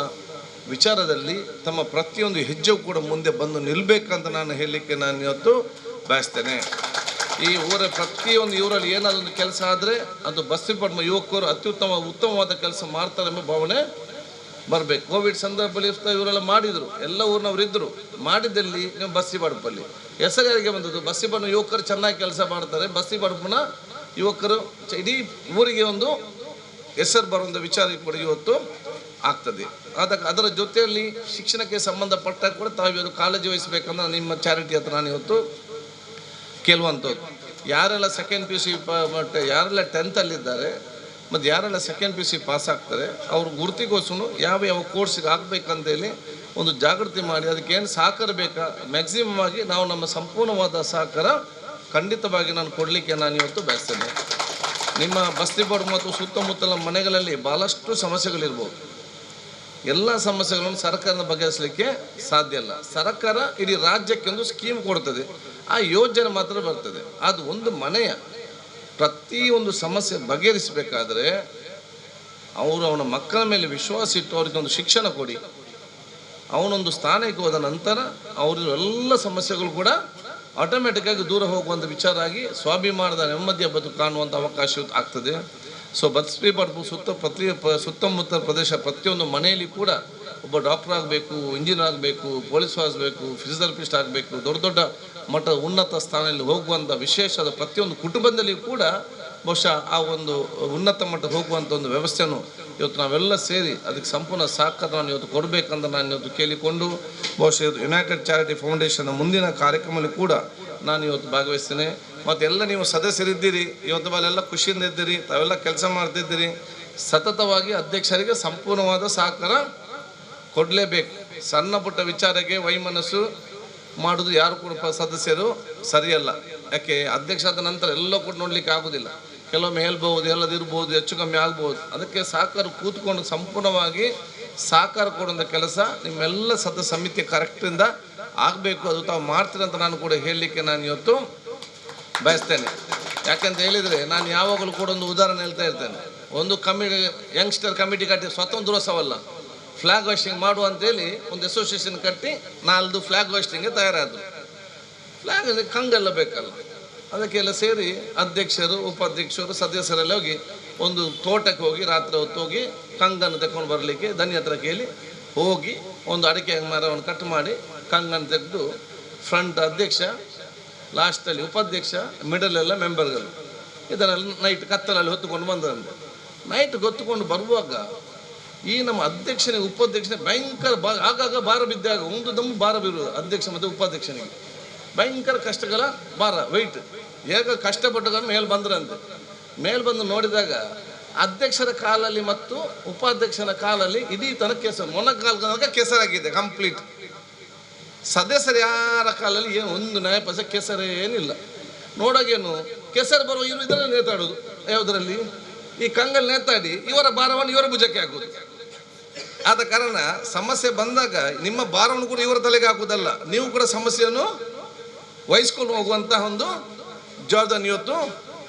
ವಿಚಾರದಲ್ಲಿ ತಮ್ಮ ಪ್ರತಿಯೊಂದು ಹೆಜ್ಜೆಗೂ ಕೂಡ ಮುಂದೆ ಬಂದು ನಿಲ್ಲಬೇಕಂತ ನಾನು ಹೇಳಲಿಕ್ಕೆ ನಾನು ಇವತ್ತು ಬಯಸ್ತೇನೆ. ಈ ಊರ ಪ್ರತಿಯೊಂದು ಇವರಲ್ಲಿ ಏನಾದರೂ ಕೆಲಸ ಆದರೆ ಅದು ಬಸ್ತಿಪಡ್ಮ ಯುವಕರು ಉತ್ತಮವಾದ ಕೆಲಸ ಮಾಡ್ತಾರೆ ಎಂಬ ಭಾವನೆ ಬರಬೇಕು. ಕೋವಿಡ್ ಸಂದರ್ಭದಲ್ಲಿ ಇವರೆಲ್ಲ ಮಾಡಿದರು, ಎಲ್ಲ ಊರಿನವರು ಇದ್ದರು. ಮಾಡಿದ್ದಲ್ಲಿ ನೀವು ಬಸ್ಸಿ ಬಡಪಲ್ಲಿ ಹೆಸರು ಯಾರಿಗೆ ಬಂದದ್ದು? ಬಸ್ಸಿ ಬಣ್ಣ ಯುವಕರು ಚೆನ್ನಾಗಿ ಕೆಲಸ ಮಾಡ್ತಾರೆ, ಬಸ್ಸಿ ಬಡಪನ ಯುವಕರು ಇಡೀ ಊರಿಗೆ ಒಂದು ಹೆಸರು ಬರುವಂಥ ವಿಚಾರ ಕೂಡ ಇವತ್ತು ಆಗ್ತದೆ. ಅದರ ಜೊತೆಯಲ್ಲಿ ಶಿಕ್ಷಣಕ್ಕೆ ಸಂಬಂಧಪಟ್ಟ ಕೂಡ ತಾವು ಕಾಳಜಿ ವಹಿಸಬೇಕಂದ್ರೆ ನಿಮ್ಮ ಚಾರಿಟಿ ಹತ್ರ ನಾನು ಇವತ್ತು ಕೇಳುವಂಥದ್ದು. ಯಾರೆಲ್ಲ ಸೆಕೆಂಡ್ ಪಿ ಯು ಸಿ ಯಾರೆಲ್ಲ 10th ಮತ್ತು ಯಾರೆಲ್ಲ second P U C pass ಆಗ್ತಾರೆ ಅವ್ರ ಗುರುತಿಗೋಸ್ಕರ ಯಾವ ಕೋರ್ಸಿಗೆ ಆಗಬೇಕಂತೇಳಿ ಒಂದು ಜಾಗೃತಿ ಮಾಡಿ ಅದಕ್ಕೇನು ಸಹಕಾರ ಬೇಕಾ ಮ್ಯಾಕ್ಸಿಮಮ್ ಆಗಿ ನಾವು ನಮ್ಮ ಸಂಪೂರ್ಣವಾದ ಸಹಕಾರ ಖಂಡಿತವಾಗಿ ನಾನು ಕೊಡಲಿಕ್ಕೆ ನಾನು ಇವತ್ತು ಬಯಸ್ತೇನೆ. ನಿಮ್ಮ ಬಸ್ತಿಬೋರ್ಡ್ ಮತ್ತು ಸುತ್ತಮುತ್ತಲ ಮನೆಗಳಲ್ಲಿ ಭಾಳಷ್ಟು ಸಮಸ್ಯೆಗಳಿರ್ಬೋದು. ಎಲ್ಲ ಸಮಸ್ಯೆಗಳನ್ನು ಸರ್ಕಾರದ ಬಗೆಹರಿಸಲಿಕ್ಕೆ ಸಾಧ್ಯ ಇಲ್ಲ. ಸರ್ಕಾರ ಇಡೀ ರಾಜ್ಯಕ್ಕೆ ಒಂದು ಸ್ಕೀಮ್ ಕೊಡ್ತದೆ, ಆ ಯೋಜನೆ ಮಾತ್ರ ಬರ್ತದೆ. ಅದು ಒಂದು ಮನೆಯ ಪ್ರತಿಯೊಂದು ಸಮಸ್ಯೆ ಬಗೆಹರಿಸಬೇಕಾದ್ರೆ ಅವನ ಮಕ್ಕಳ ಮೇಲೆ ವಿಶ್ವಾಸ ಇಟ್ಟು ಅವ್ರಿಗೆ ಒಂದು ಶಿಕ್ಷಣ ಕೊಡಿ. ಅವನೊಂದು ಸ್ಥಾನಕ್ಕೆ ಹೋದ ನಂತರ ಅವ್ರ ಎಲ್ಲ ಸಮಸ್ಯೆಗಳು ಕೂಡ ಆಟೋಮೆಟಿಕ್ಕಾಗಿ ದೂರ ಹೋಗುವಂಥ ವಿಚಾರ ಆಗಿ ಸ್ವಾಭಿಮಾನದ ನೆಮ್ಮದಿಯ ಬದುಕು ಕಾಣುವಂಥ ಅವಕಾಶ ಆಗ್ತದೆ. ಸೊ ಬಸ್ತಿಪಡ್ಪು ಸುತ್ತಮುತ್ತ ಪ್ರದೇಶ ಪ್ರತಿಯೊಂದು ಮನೆಯಲ್ಲಿ ಕೂಡ ಒಬ್ಬ ಡಾಕ್ಟರ್ ಆಗಬೇಕು, ಇಂಜಿನಿಯರ್ ಆಗಬೇಕು, ಪೊಲೀಸ್ ಆಗಬೇಕು, ಫಿಸಿಯೋಥೆರಪಿಸ್ಟ್ ಆಗಬೇಕು, ದೊಡ್ಡ ದೊಡ್ಡ ಮಟ್ಟದ ಉನ್ನತ ಸ್ಥಾನದಲ್ಲಿ ಹೋಗುವಂಥ ವಿಶೇಷದ ಪ್ರತಿಯೊಂದು ಕುಟುಂಬದಲ್ಲಿ ಕೂಡ ಬಹುಶಃ ಆ ಒಂದು ಉನ್ನತ ಮಟ್ಟಕ್ಕೆ ಹೋಗುವಂಥ ಒಂದು ವ್ಯವಸ್ಥೆಯನ್ನು ಇವತ್ತು ನಾವೆಲ್ಲ ಸೇರಿ ಅದಕ್ಕೆ ಸಂಪೂರ್ಣ ಸಹಕಾರವನ್ನು ಇವತ್ತು ಕೊಡಬೇಕಂತ ನಾನು ಇವತ್ತು ಕೇಳಿಕೊಂಡು ಬಹುಶಃ ಇವತ್ತು ಯುನೈಟೆಡ್ ಚಾರಿಟಿ ಫೌಂಡೇಶನ್ನ ಮುಂದಿನ ಕಾರ್ಯಕ್ರಮದಲ್ಲಿ ಕೂಡ ನಾನು ಇವತ್ತು ಭಾಗವಹಿಸ್ತೇನೆ. ಮತ್ತು ಎಲ್ಲ ನೀವು ಸದಸ್ಯರಿದ್ದೀರಿ, ಇವತ್ತು ಬಾಲೆಲ್ಲ ಖುಷಿಯಿಂದ ಇದ್ದೀರಿ, ತಾವೆಲ್ಲ ಕೆಲಸ ಮಾಡ್ತಿದ್ದೀರಿ. ಸತತವಾಗಿ ಅಧ್ಯಕ್ಷರಿಗೆ ಸಂಪೂರ್ಣವಾದ ಸಹಕಾರ ಕೊಡಲೇಬೇಕು. ಸಣ್ಣ ಪುಟ್ಟ ವಿಚಾರಕ್ಕೆ ವೈಮನಸ್ಸು ಮಾಡೋದು ಯಾರು ಕೂಡ ಸದಸ್ಯರು ಸರಿಯಲ್ಲ. ಯಾಕೆ ಅಧ್ಯಕ್ಷ ಆದ ನಂತರ ಎಲ್ಲ ಕೂಡ ನೋಡಲಿಕ್ಕೆ ಆಗೋದಿಲ್ಲ. ಕೆಲವೊಮ್ಮೆ ಹೇಳ್ಬೋದು, ಎಲ್ಲದಿರ್ಬೋದು, ಹೆಚ್ಚು ಕಮ್ಮಿ ಆಗ್ಬೋದು. ಅದಕ್ಕೆ ಸಹಕಾರ ಕೂತ್ಕೊಂಡು ಸಂಪೂರ್ಣವಾಗಿ ಸಹಕಾರ ಕೊಡುವಂಥ ಕೆಲಸ ನಿಮ್ಮೆಲ್ಲ ಸಮಿತಿ ಕರೆಕ್ಟಿಂದ ಆಗಬೇಕು. ಅದು ತಾವು ಮಾಡ್ತೀರಂತ ನಾನು ಕೂಡ ಹೇಳಲಿಕ್ಕೆ ನಾನು ಇವತ್ತು ಬಯಸ್ತೇನೆ. ಯಾಕಂತ ಹೇಳಿದರೆ ನಾನು ಯಾವಾಗಲೂ ಕೂಡ ಒಂದು ಉದಾಹರಣೆ ಹೇಳ್ತಾ ಇರ್ತೇನೆ. ಒಂದು ಯಂಗ್ಸ್ಟರ್ ಕಮಿಟಿ ಕಟ್ಟಿ ಸ್ವತಂತ್ರೋತ್ಸವಲ್ಲ, ಫ್ಲ್ಯಾಗ್ ಹೋಸ್ಟಿಂಗ್ ಮಾಡುವ ಅಂತೇಳಿ ಒಂದು ಅಸೋಸಿಯೇಷನ್ ಕಟ್ಟಿ 4 ಫ್ಲ್ಯಾಗ್ ಹೋಸ್ಟಿಂಗ್ಗೆ ತಯಾರಾದರು. ಫ್ಲ್ಯಾಗ್ ಕಂಗೆಲ್ಲ ಬೇಕಲ್ಲ, ಅದಕ್ಕೆಲ್ಲ ಸೇರಿ ಅಧ್ಯಕ್ಷರು, ಉಪಾಧ್ಯಕ್ಷರು, ಸದಸ್ಯರೆಲ್ಲ ಹೋಗಿ ಒಂದು ತೋಟಕ್ಕೆ ಹೋಗಿ ರಾತ್ರಿ ಹೊತ್ತು ಹೋಗಿ ಕಂಗನ್ನು ತಗೊಂಡು ಬರಲಿಕ್ಕೆ ದನಿ ಹತ್ರ ಕೇಳಿ ಹೋಗಿ ಒಂದು ಅಡಿಕೆ ಮರವನ್ನು ಕಟ್ ಮಾಡಿ ಕಂಗನ್ನು ತೆಗೆದು ಫ್ರಂಟ್ ಅಧ್ಯಕ್ಷ, ಲಾಸ್ಟಲ್ಲಿ ಉಪಾಧ್ಯಕ್ಷ, ಮಿಡಲೆಲ್ಲ ಮೆಂಬರ್ಗಳು ಇದನ್ನೆಲ್ಲ ನೈಟ್ ಕತ್ತಲಲ್ಲಿ ಹೊತ್ತುಕೊಂಡು ಬಂದಂತೆ. ನೈಟ್ ಹೊತ್ತುಕೊಂಡು ಬರುವಾಗ ಈ ನಮ್ಮ ಅಧ್ಯಕ್ಷನಿಗೆ ಉಪಾಧ್ಯಕ್ಷನಿಗೆ ಭಯಂಕರ ಆಗಾಗ ಭಾರ ಬಿದ್ದಾಗ ಒಂದು ದಮ್ಮು ಭಾರ ಬೀರುವುದು ಅಧ್ಯಕ್ಷ ಮತ್ತು ಉಪಾಧ್ಯಕ್ಷನಿಗೆ ಭಯಂಕರ ಕಷ್ಟಗಳ ಭಾರ ವೆಯ್ಟ್ ಹೇಗೆ ಕಷ್ಟಪಟ್ಟಾಗ ಮೇಲೆ ಬಂದ್ರಂತೆ. ಮೇಲೆ ಬಂದು ನೋಡಿದಾಗ ಅಧ್ಯಕ್ಷರ ಕಾಲಲ್ಲಿ ಮತ್ತು ಉಪಾಧ್ಯಕ್ಷನ ಕಾಲಲ್ಲಿ ಇಡೀ ತನಕ ಕೆಸರು, ಮೊಣಕಾಲ್ಗ ಕೆಸರಾಗಿದೆ ಕಂಪ್ಲೀಟ್. ಸದಸ್ಯರು ಯಾರ ಕಾಲಲ್ಲಿ ಏನು ಒಂದು ನ್ಯಾಯಪಸ ಕೆಸರೇ ಏನಿಲ್ಲ. ನೋಡೋಗೇನು ಕೆಸರು ಬರುವ ಇವರು ಇದರಲ್ಲಿ ನೇತಾಡೋದು, ಯಾವುದರಲ್ಲಿ ಈ ಕಂಗಲ್ಲಿ ನೇತಾಡಿ ಇವರ ಭಾರವನ್ನು ಇವರ ಭುಜಕ್ಕೆ ಹಾಕೋದು. ಆದ ಕಾರಣ ಸಮಸ್ಯೆ ಬಂದಾಗ ನಿಮ್ಮ ಭಾರವನ್ನು ಕೂಡ ಇವರ ತಲೆಗೆ ಹಾಕುವುದಲ್ಲ, ನೀವು ಕೂಡ ಸಮಸ್ಯೆಯನ್ನು ವಹಿಸ್ಕೊಂಡು ಹೋಗುವಂತಹ ಒಂದು ಜವಾಬ್ದಾರಿ ಇವತ್ತು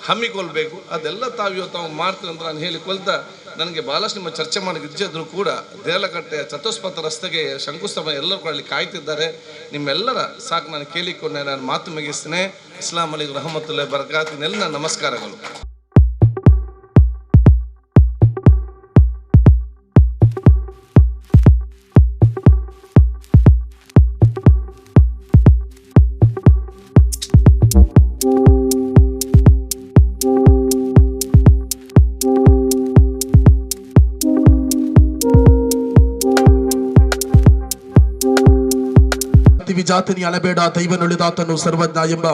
ಹಮ್ಮಿಕೊಳ್ಬೇಕು. ಅದೆಲ್ಲ ತಾವು ಇವತ್ತು ತಾವು ಮಾಡ್ತೀವಿ ಅಂತ ನಾನು ಹೇಳಿಕೊಳ್ತಾ, ನನಗೆ ಭಾಳಷ್ಟು ನಿಮ್ಮ ಚರ್ಚೆ ಮಾಡಿ ಇದ್ದಿದ್ರು ಕೂಡ ದೇಲಕಟ್ಟೆ ಚತುಷ್ಪಥ ರಸ್ತೆಗೆ ಶಂಕುಸ್ಥಾಪನೆ ಎಲ್ಲರೂ ಕೂಡ ಅಲ್ಲಿ ಕಾಯ್ತಿದ್ದಾರೆ. ನಿಮ್ಮೆಲ್ಲರ ಸಾಕು ನಾನು ಕೇಳಿಕೊಂಡೆ ನಾನು ಮಾತು ಮುಗಿಸ್ತೇನೆ. ಅಸ್ಲಾಂ ಅಲೈಕುಂ ರಹಮತುಲ್ಲಾಹಿ ಬರ್ಕಾತಿನೆಲ್ಲ ನಮಸ್ಕಾರಗಳು. ಜಾತನಿ ಅಲಬೇಡ ದೈವನುಳಿದಾತನು ಸರ್ವಜ್ಞ ಎಂಬ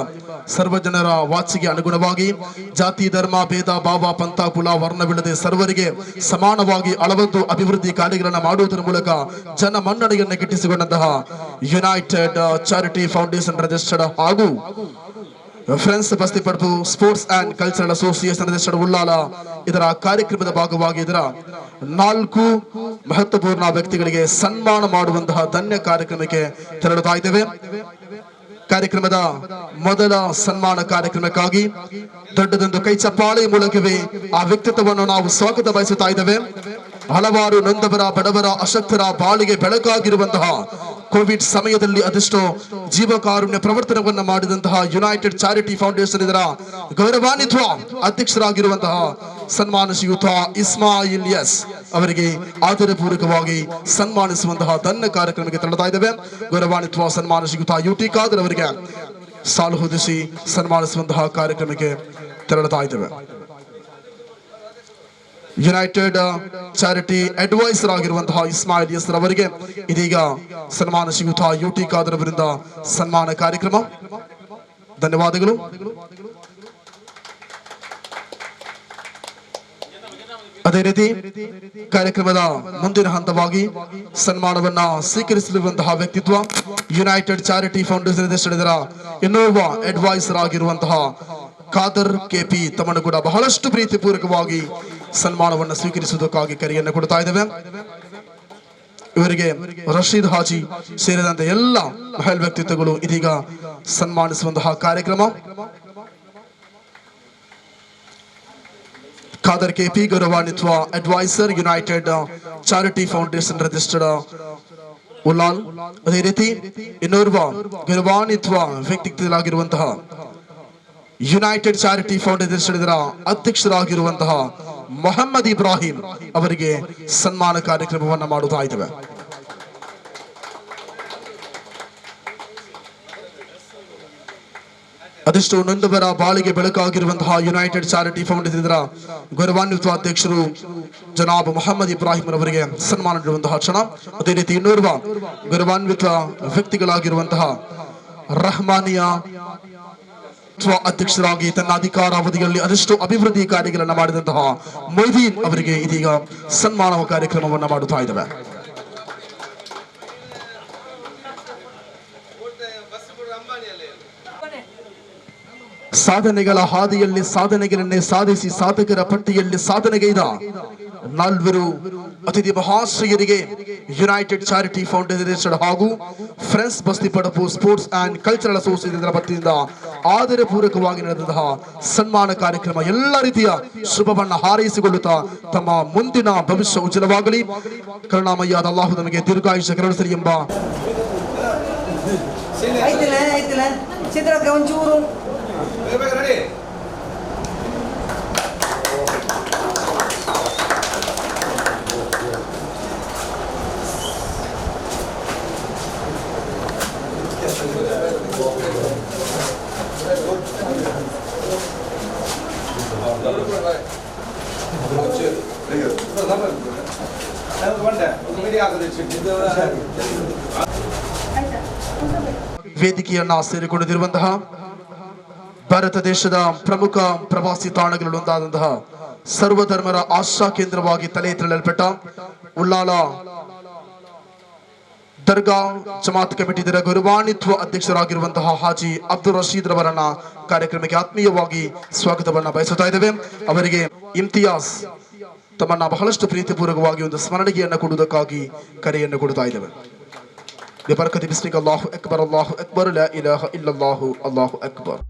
ಸರ್ವಜನರ ವಾಚಿಗೆ ಅನುಗುಣವಾಗಿ ಜಾತಿ, ಧರ್ಮ, ಭೇದ ಭಾವ, ಪಂಥ, ಕುಲ, ವರ್ಣವಿಲ್ಲದೆ ಸರ್ವರಿಗೆ ಸಮಾನವಾಗಿ ಅಳವದ್ದು ಅಭಿವೃದ್ಧಿ ಕಾರ್ಯಗಳನ್ನು ಮಾಡುವುದರ ಮೂಲಕ ಜನ ಮನ್ನಣೆಯನ್ನು ಗಿಟ್ಟಿಸಿಕೊಂಡಂತಹ ಯುನೈಟೆಡ್ ಚಾರಿಟಿ ಫೌಂಡೇಶನ್ ರಿಜಿಸ್ಟರ್ಡ್ ಹಾಗೂ Friends Bastipadpu Sports and Cultural Association registered Ullal ಇದರ ಕಾರ್ಯಕ್ರಮದ ಭಾಗವಾಗಿ ಇದರ 4 ಮಹತ್ವಪೂರ್ಣ ವ್ಯಕ್ತಿಗಳಿಗೆ ಸನ್ಮಾನ ಮಾಡುವಂತಹ ಧನ್ಯ ಕಾರ್ಯಕ್ರಮಕ್ಕೆ ತೆರಳುತ್ತಾ ಇದ್ದೇವೆ. ಕಾರ್ಯಕ್ರಮದ ಮೊದಲ ಸನ್ಮಾನ ಕಾರ್ಯಕ್ರಮಕ್ಕಾಗಿ ದೊಡ್ಡದೊಂದು ಕೈ ಚಪ್ಪಾಳೆ ಮೂಲಕವೇ ಆ ವ್ಯಕ್ತಿತ್ವವನ್ನು ನಾವು ಸ್ವಾಗತ ಬಯಸುತ್ತಾ ಇದ್ದೇವೆ. ಹಲವಾರು ನೊಂದವರ, ಬಡವರ, ಅಶಕ್ತರ ಬಾಳಿಗೆ ಬೆಳಕಾಗಿರುವಂತಹ ಕೋವಿಡ್ ಸಮಯದಲ್ಲಿ ಅದೆಷ್ಟೋ ಜೀವಕಾರುಣ್ಯ ಪ್ರವರ್ತನವನ್ನು ಮಾಡಿದಂತಹ ಯುನೈಟೆಡ್ ಚಾರಿಟಿ ಫೌಂಡೇಶನ್ ಇದರ ಗೌರವಾನ್ವಿತ ಅಧ್ಯಕ್ಷರಾಗಿರುವಂತಹ ಸನ್ಮಾನ ಶ್ರೀಯುತ ಇಸ್ಮಾಯಿಲ್ ಎಸ್ ಅವರಿಗೆ ಆದರಪೂರ್ವಕವಾಗಿ ಸನ್ಮಾನಿಸುವಂತಹ ಧನ್ಯ ಕಾರ್ಯಕ್ರಮಕ್ಕೆ ತೆರಳುತ್ತಾ ಇದ್ದೇವೆ. ಗೌರವಾನ್ವಿತ ಸನ್ಮಾನ ಶ್ರೀಯುತ ಯುಟಿ ಖಾದರ್ ಅವರಿಗೆ ಸಾಲು ಹೊದಿಸಿ ಸನ್ಮಾನಿಸುವಂತಹ ಕಾರ್ಯಕ್ರಮಕ್ಕೆ ತೆರಳುತ್ತಾ ಇದ್ದೇವೆ. ಯುನೈಟೆಡ್ ಚಾರಿಟಿ ಅಡ್ವೈಸರ್ ಆಗಿರುವಂತಹ ಇಸ್ಮಾಯಿಲ್ ಎಸ್ ಅವರಿಗೆ ಇದೀಗ ಸನ್ಮಾನ ಶ್ರೀಯುತ ಯುಟಿ ಖಾದರ್ ಅವರಿಂದ ಸನ್ಮಾನ ಕಾರ್ಯಕ್ರಮ. ಧನ್ಯವಾದಗಳು. ಅದೇ ರೀತಿ ಕಾರ್ಯಕ್ರಮದ ಮುಂದಿನ ಹಂತವಾಗಿ ಸನ್ಮಾನವನ್ನ ಸ್ವೀಕರಿಸಲಿರುವಂತಹ ವ್ಯಕ್ತಿತ್ವ ಯುನೈಟೆಡ್ ಚಾರಿಟಿ ಫೌಂಡೇಶನ್ ಇದರ ಇನ್ನೋವಾ ಅಡ್ವೈಸರ್ ಆಗಿರುವಂತಹ ಖಾದರ್ ಕೆಪಿ ತಮ್ಮನ್ನು ಕೂಡ ಬಹಳಷ್ಟು ಪ್ರೀತಿಪೂರ್ವಕವಾಗಿ ಸನ್ಮಾನವನ್ನು ಸ್ವೀಕರಿಸುವುದಕ್ಕಾಗಿ ಕರೆಯನ್ನು ಕೊಡ್ತಾ ಇದ್ದೇವೆ. ಇವರಿಗೆ ರಶೀದ್ ಹಾಜಿ ಸೇರಿದಂತೆ ಎಲ್ಲ ಮಹಿಳಾ ವ್ಯಕ್ತಿತ್ವಗಳು ಇದೀಗ ಸನ್ಮಾನಿಸುವಂತಹ ಕಾರ್ಯಕ್ರಮ. ಖಾದರ್ ಕೆಪಿ ಗೌರವಾನ್ವಿತ advisor United Charity Foundation registered Ullal. ಅದೇ ರೀತಿ ಇನ್ನೋರ್ವ ಗೌರವಾನ್ವಿತ ವ್ಯಕ್ತಿತ್ವರಾಗಿರುವಂತಹ ಯುನೈಟೆಡ್ ಚಾರಿಟಿ ಫೌಂಡೇಶನ್ ಇದರ ಅಧ್ಯಕ್ಷರಾಗಿರುವಂತಹ ಮೊಹಮ್ಮದ್ ಇಬ್ರಾಹಿಂ ಅವರಿಗೆ ಸನ್ಮಾನ ಕಾರ್ಯಕ್ರಮವನ್ನು ಮಾಡುತ್ತಾ ಇದ್ದೇವೆ. ಅದೆಷ್ಟೋ ನೊಂದವರ ಬಾಳಿಗೆ ಬೆಳಕಾಗಿರುವಂತಹ ಯುನೈಟೆಡ್ ಚಾರಿಟಿ ಫೌಂಡೇಶನ್ ಇದರ ಗೌರವಾನ್ವಿತ ಅಧ್ಯಕ್ಷರು ಜನಾಬ್ ಮೊಹಮ್ಮದ್ ಇಬ್ರಾಹಿಂ ಅವರಿಗೆ ಸನ್ಮಾನ ನೀಡುವಂತಹ ಕ್ಷಣ. ಅದೇ ರೀತಿ ಇನ್ನೋರ್ವ ಗೌರವಾನ್ವಿತ ವ್ಯಕ್ತಿಗಳಾಗಿರುವಂತಹ ರಹಮಾನಿಯಾ ಅಧ್ಯಕ್ಷರಾಗಿ ತನ್ನ ಅಧಿಕಾರಾವಧಿಯಲ್ಲಿ ಅದೆಷ್ಟು ಅಭಿವೃದ್ಧಿ ಕಾರ್ಯಗಳನ್ನು ಮಾಡಿದಂತಹ ಮೊಯ್ದೀನ್ ಅವರಿಗೆ ಇದೀಗ ಸನ್ಮಾನ ಕಾರ್ಯಕ್ರಮವನ್ನು ಮಾಡುತ್ತಾ ಇದ್ದೇವೆ. ಸಾಧನೆಗಳ ಹಾದಿಯಲ್ಲಿ ಸಾಧನೆಗಳನ್ನೇ ಸಾಧಿಸಿ ಸಾಧಕರ ಪಟ್ಟಿಯಲ್ಲಿ ಸಾಧನೆಗೈದ ನಾಲ್ವರು ಅತಿಥಿ ಮಹಾಶ್ರೀಯರಿಗೆ ಯುನೈಟೆಡ್ ಚಾರಿಟಿ ಫೌಂಡೇಶನ್ ಹಾಗೂ friends Basti Padpu sports and Cultural association ವತಿಯಿಂದ ಆದರ ಪೂರ್ವಕವಾಗಿ ನಡೆದಂತಹ ಸನ್ಮಾನ ಕಾರ್ಯಕ್ರಮ ಎಲ್ಲ ರೀತಿಯ ಶುಭವನ್ನ ಹಾರೈಸಿಕೊಳ್ಳುತ್ತಾ ತಮ್ಮ ಮುಂದಿನ ಭವಿಷ್ಯ ಉಜ್ವಲವಾಗಲಿ, ಕರುಣಾಮಯ್ಯಾದ ಅಲ್ಲಾಹು ನಮಗೆ ದೀರ್ಘಾಯುಷ್ಯ ಕರುಣಿಸಲಿ ಎಂಬ ವೇದಿಕೆಯನ್ನ ಸೇರಿಕೊಂಡಿರುವಂತಹ ಭಾರತ ದೇಶದ ಪ್ರಮುಖ ಪ್ರವಾಸಿ ತಾಣಗಳಲ್ಲೊಂದಾದಂತಹ ಸರ್ವಧರ್ಮರ ಆಶಾ ಕೇಂದ್ರವಾಗಿ ತಲೆ ಎತ್ತಲ್ಪಟ್ಟ ಉಳ್ಳಾಲ ದರ್ಗಾ ಜಮಾತ್ ಕಮಿಟಿ ಇದರ ಗೌರವಾನ್ವಿತ ಅಧ್ಯಕ್ಷರಾಗಿರುವಂತಹ ಹಾಜಿ ಅಬ್ದುಲ್ ರಶೀದ್ ರವರನ್ನ ಕಾರ್ಯಕ್ರಮಕ್ಕೆ ಆತ್ಮೀಯವಾಗಿ ಸ್ವಾಗತವನ್ನ ಬಯಸುತ್ತಾ ಇದ್ದೇವೆ. ಅವರಿಗೆ ಇಮ್ತಿಯಾಜ್ ತಮ್ಮನ್ನ ಬಹಳಷ್ಟು ಪ್ರೀತಿಪೂರ್ವಕವಾಗಿ ಒಂದು ಸ್ಮರಣೆಯನ್ನು ಕೊಡುವುದಕ್ಕಾಗಿ ಕರೆಯನ್ನು ಕೊಡ್ತಾ ಇದ್ದೇವೆ. ಬಿಬರ್ಕತಿ ಬಿಸ್ಮಿಕ ಅಲ್ಲಾಹು ಅಕ್ಬರ್ ಲಾ ಇಲಾಹ ಇಲ್ಲಲ್ಲಾಹು ಅಲ್ಲಾಹು ಅಕ್ಬರ್.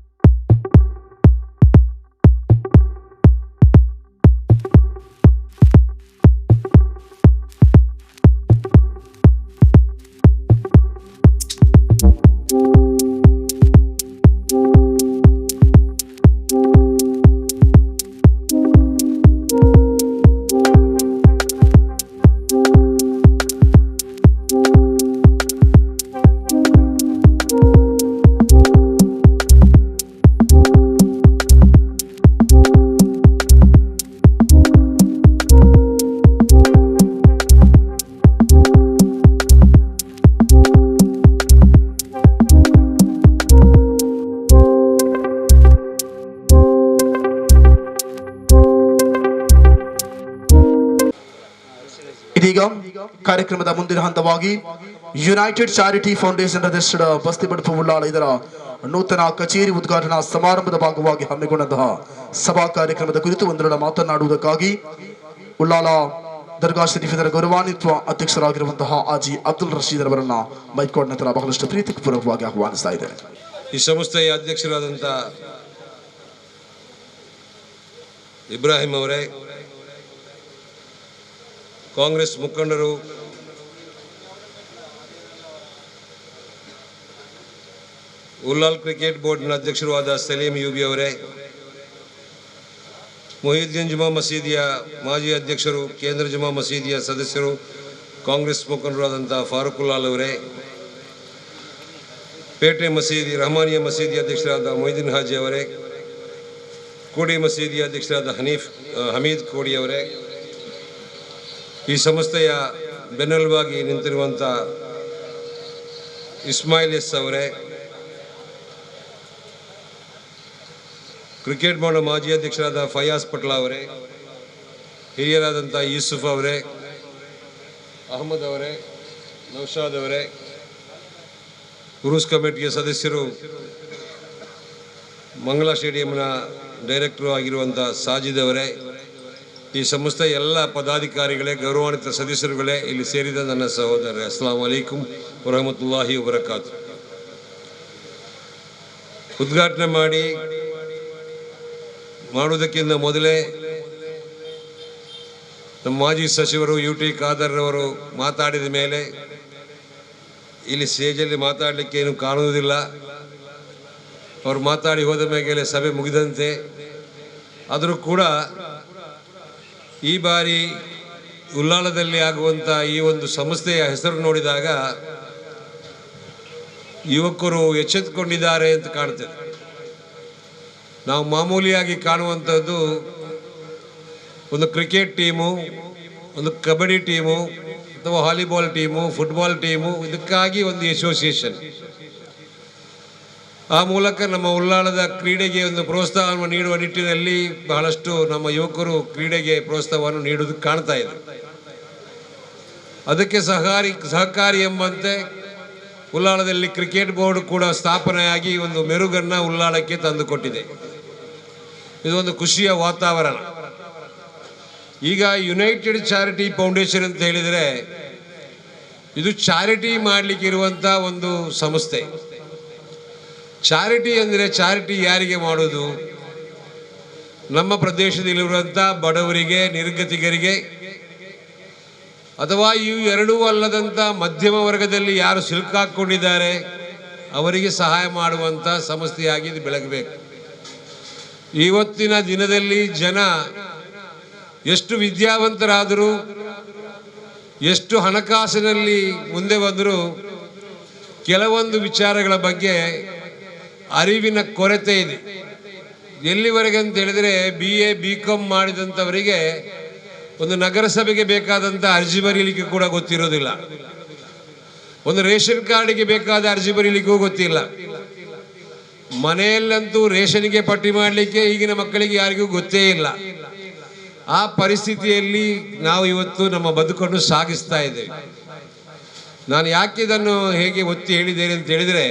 ಇದೀಗ ಕಾರ್ಯಕ್ರಮದ ಮುಂದಿನ ಹಂತವಾಗಿ ಯುನೈಟೆಡ್ ಚಾರಿಟಿ ಫೌಂಡೇಶನ್ ಅಧ್ಯಕ್ಷರ ಬಸ್ತಿ ಬಡಪು ಉಳ್ಳಾಳ ಇದರ ನೂತನ ಕಚೇರಿ ಉದ್ಘಾಟನಾ ಸಮಾರಂಭದ ಭಾಗವಾಗಿ ಹಮ್ಮಿಕೊಂಡಂತಹ ಸಭಾ ಕಾರ್ಯಕ್ರಮದ ಕುರಿತು ಒಂದೆರಡು ಮಾತನಾಡುವುದಕ್ಕಾಗಿ ಉಳ್ಳಾಲ ದರ್ಗಾ ಶರೀಫ್ ಇದರ ಗೌರವಾನ್ವಿತ ಅಧ್ಯಕ್ಷರಾಗಿರುವಂತಹ ಹಾಜಿ ಅಬ್ದುಲ್ ರಶೀದ್ ಅವರನ್ನ ಮೈಕೋಡ್ ನಂತರ ಬಹಳಷ್ಟು ಪ್ರೀತಿಪೂರ್ವಕವಾಗಿ ಆಹ್ವಾನಿಸ್ತಾ ಇದ್ದೇನೆ. ಈ ಸಂಸ್ಥೆಯ ಅಧ್ಯಕ್ಷರಾದಂಥ ಇಬ್ರಾಹಿಂ ಅವರೇ, ಕಾಂಗ್ರೆಸ್ ಮುಖಂಡರು, ಉಲ್ಲಾಲ್ ಕ್ರಿಕೆಟ್ ಬೋರ್ಡ್ನ ಅಧ್ಯಕ್ಷರೂ ಆದ ಸಲೀಂ ಯೂಬಿ ಅವರೇ, ಮೊಹಿದ್ದೀನ್ ಜುಮಾ ಮಸೀದಿಯ ಮಾಜಿ ಅಧ್ಯಕ್ಷರು, ಕೇಂದ್ರ ಜುಮಾ ಮಸೀದಿಯ ಸದಸ್ಯರು, ಕಾಂಗ್ರೆಸ್ ಮುಖಂಡರಾದಂಥ ಫಾರೂಕುಲ್ಲಾಲ್ ಅವರೇ, ಪೇಟೆ ಮಸೀದಿ ರಹಮಾನಿಯಾ ಮಸೀದಿ ಅಧ್ಯಕ್ಷರಾದ ಮೊಯ್ದೀನ್ ಹಾಜಿ ಅವರೇ, ಕೋಡಿ ಮಸೀದಿಯ ಅಧ್ಯಕ್ಷರಾದ ಹಮೀದ್ ಕೋಡಿ ಅವರೇ, ಈ ಸಂಸ್ಥೆಯ ಬೆನ್ನೆಲುಬಾಗಿ ನಿಂತಿರುವಂಥ ಇಸ್ಮಾಯಿಲ್ ಎಸ್ ಅವರೇ, ಕ್ರಿಕೆಟ್ ಬೋರ್ಡ್ನ ಮಾಜಿ ಅಧ್ಯಕ್ಷರಾದ ಫಯಾಜ್ ಪಟ್ಲ ಅವರೇ, ಹಿರಿಯರಾದಂಥ ಯೂಸುಫ್ ಅವರೇ, ಅಹಮದ್ ಅವರೇ, ನೌಶಾದ್ ಅವರೇ, ಉರುಸ್ ಕಮಿಟಿಯ ಸದಸ್ಯರು, ಮಂಗಳಾ ಸ್ಟೇಡಿಯಂನ ಡೈರೆಕ್ಟರು ಆಗಿರುವಂಥ ಸಾಜಿದ್ ಅವರೇ, ಈ ಸಂಸ್ಥೆಯ ಎಲ್ಲ ಪದಾಧಿಕಾರಿಗಳೇ, ಗೌರವಾನ್ವಿತ ಸದಸ್ಯರುಗಳೇ, ಇಲ್ಲಿ ಸೇರಿದ ನನ್ನ ಸಹೋದರರೇ, ಅಸ್ಸಲಾಮು ಅಲೈಕುಂ ವರಹಮತುಲ್ಲಾಹಿ ವಬರಕಾತು. ಉದ್ಘಾಟನೆ ಮಾಡುವುದಕ್ಕಿಂತ ಮೊದಲೇ ನಮ್ಮ ಮಾಜಿ ಸಚಿವರು UT ಖಾದರ್ ಅವರು ಮಾತಾಡಿದ ಮೇಲೆ ಇಲ್ಲಿ ಸ್ಟೇಜಲ್ಲಿ ಮಾತಾಡಲಿಕ್ಕೆ ಏನು ಕಾಣುವುದಿಲ್ಲ. ಅವರು ಮಾತಾಡಿ ಹೋದ ಮೇಲೆ ಸಭೆ ಮುಗಿದಂತೆ. ಆದರೂ ಕೂಡ ಈ ಬಾರಿ ಉಲ್ಲಾಳದಲ್ಲಿ ಆಗುವಂಥ ಈ ಒಂದು ಸಂಸ್ಥೆಯ ಹೆಸರು ನೋಡಿದಾಗ ಯುವಕರು ಎಚ್ಚೆತ್ತುಕೊಂಡಿದ್ದಾರೆ ಅಂತ ಕಾಣ್ತದೆ. ನಾವು ಮಾಮೂಲಿಯಾಗಿ ಕಾಣುವಂಥದ್ದು ಒಂದು ಕ್ರಿಕೆಟ್ ಟೀಮು, ಒಂದು ಕಬಡ್ಡಿ ಟೀಮು ಅಥವಾ ವಾಲಿಬಾಲ್ ಟೀಮು, ಫುಟ್ಬಾಲ್ ಟೀಮು, ಇದಕ್ಕಾಗಿ ಒಂದು ಅಸೋಸಿಯೇಷನ್. ಆ ಮೂಲಕ ನಮ್ಮ ಉಳ್ಳಾಳದ ಕ್ರೀಡೆಗೆ ಒಂದು ಪ್ರೋತ್ಸಾಹವನ್ನು ನೀಡುವ ನಿಟ್ಟಿನಲ್ಲಿ ಬಹಳಷ್ಟು ನಮ್ಮ ಯುವಕರು ಕ್ರೀಡೆಗೆ ಪ್ರೋತ್ಸಾಹವನ್ನು ನೀಡುವುದಕ್ಕೆ ಕಾಣ್ತಾ ಇದೆ. ಅದಕ್ಕೆ ಸಹಕಾರಿ ಎಂಬಂತೆ ಉಳ್ಳಾಳದಲ್ಲಿ ಕ್ರಿಕೆಟ್ ಬೋರ್ಡ್ ಕೂಡ ಸ್ಥಾಪನೆಯಾಗಿ ಒಂದು ಮೆರುಗನ್ನು ಉಳ್ಳಾಳಕ್ಕೆ ತಂದುಕೊಟ್ಟಿದೆ. ಇದೊಂದು ಖುಷಿಯ ವಾತಾವರಣ. ಈಗ ಯುನೈಟೆಡ್ ಚಾರಿಟಿ ಫೌಂಡೇಶನ್ ಅಂತ ಹೇಳಿದರೆ ಇದು ಚಾರಿಟಿ ಮಾಡಲಿಕ್ಕೆ ಇರುವಂಥ ಒಂದು ಸಂಸ್ಥೆ. ಚಾರಿಟಿ ಅಂದರೆ ಚಾರಿಟಿ ಯಾರಿಗೆ ಮಾಡೋದು? ನಮ್ಮ ಪ್ರದೇಶದಲ್ಲಿರುವಂಥ ಬಡವರಿಗೆ, ನಿರ್ಗತಿಕರಿಗೆ, ಅಥವಾ ಇವು ಎರಡೂ ಅಲ್ಲದಂಥ ಮಧ್ಯಮ ವರ್ಗದಲ್ಲಿ ಯಾರು ಸಿಲುಕಾಕೊಂಡಿದ್ದಾರೆ ಅವರಿಗೆ ಸಹಾಯ ಮಾಡುವಂಥ ಸಂಸ್ಥೆಯಾಗಿ ಇದು ಬೆಳಗಬೇಕು. ಇವತ್ತಿನ ದಿನದಲ್ಲಿ ಜನ ಎಷ್ಟು ವಿದ್ಯಾವಂತರಾದರೂ, ಎಷ್ಟು ಹಣಕಾಸಿನಲ್ಲಿ ಮುಂದೆ ಬಂದರೂ ಕೆಲವೊಂದು ವಿಚಾರಗಳ ಬಗ್ಗೆ ಅರಿವಿನ ಕೊರತೆ ಇದೆ. ಎಲ್ಲಿವರೆಗೆ ಅಂತ ಹೇಳಿದರೆ BA BCom ಮಾಡಿದಂಥವರಿಗೆ ಒಂದು ನಗರಸಭೆಗೆ ಬೇಕಾದಂಥ ಅರ್ಜಿ ಬರೀಲಿಕ್ಕೆ ಕೂಡ ಗೊತ್ತಿರೋದಿಲ್ಲ. ಒಂದು ರೇಷನ್ ಕಾರ್ಡಿಗೆ ಬೇಕಾದ ಅರ್ಜಿ ಬರೀಲಿಕ್ಕೂ ಗೊತ್ತಿಲ್ಲ. ಮನೆಯಲ್ಲಂತೂ ರೇಷನ್ಗೆ ಪಟ್ಟಿ ಮಾಡಲಿಕ್ಕೆ ಈಗಿನ ಮಕ್ಕಳಿಗೆ ಯಾರಿಗೂ ಗೊತ್ತೇ ಇಲ್ಲ. ಆ ಪರಿಸ್ಥಿತಿಯಲ್ಲಿ ನಾವು ಇವತ್ತು ನಮ್ಮ ಬದುಕನ್ನು ಸಾಗಿಸ್ತಾ ಇದ್ದೇವೆ. ನಾನು ಯಾಕೆ ಇದನ್ನು ಹೇಗೆ ಒತ್ತಿ ಹೇಳಿದ್ದೇನೆ ಅಂತ ಹೇಳಿದರೆ,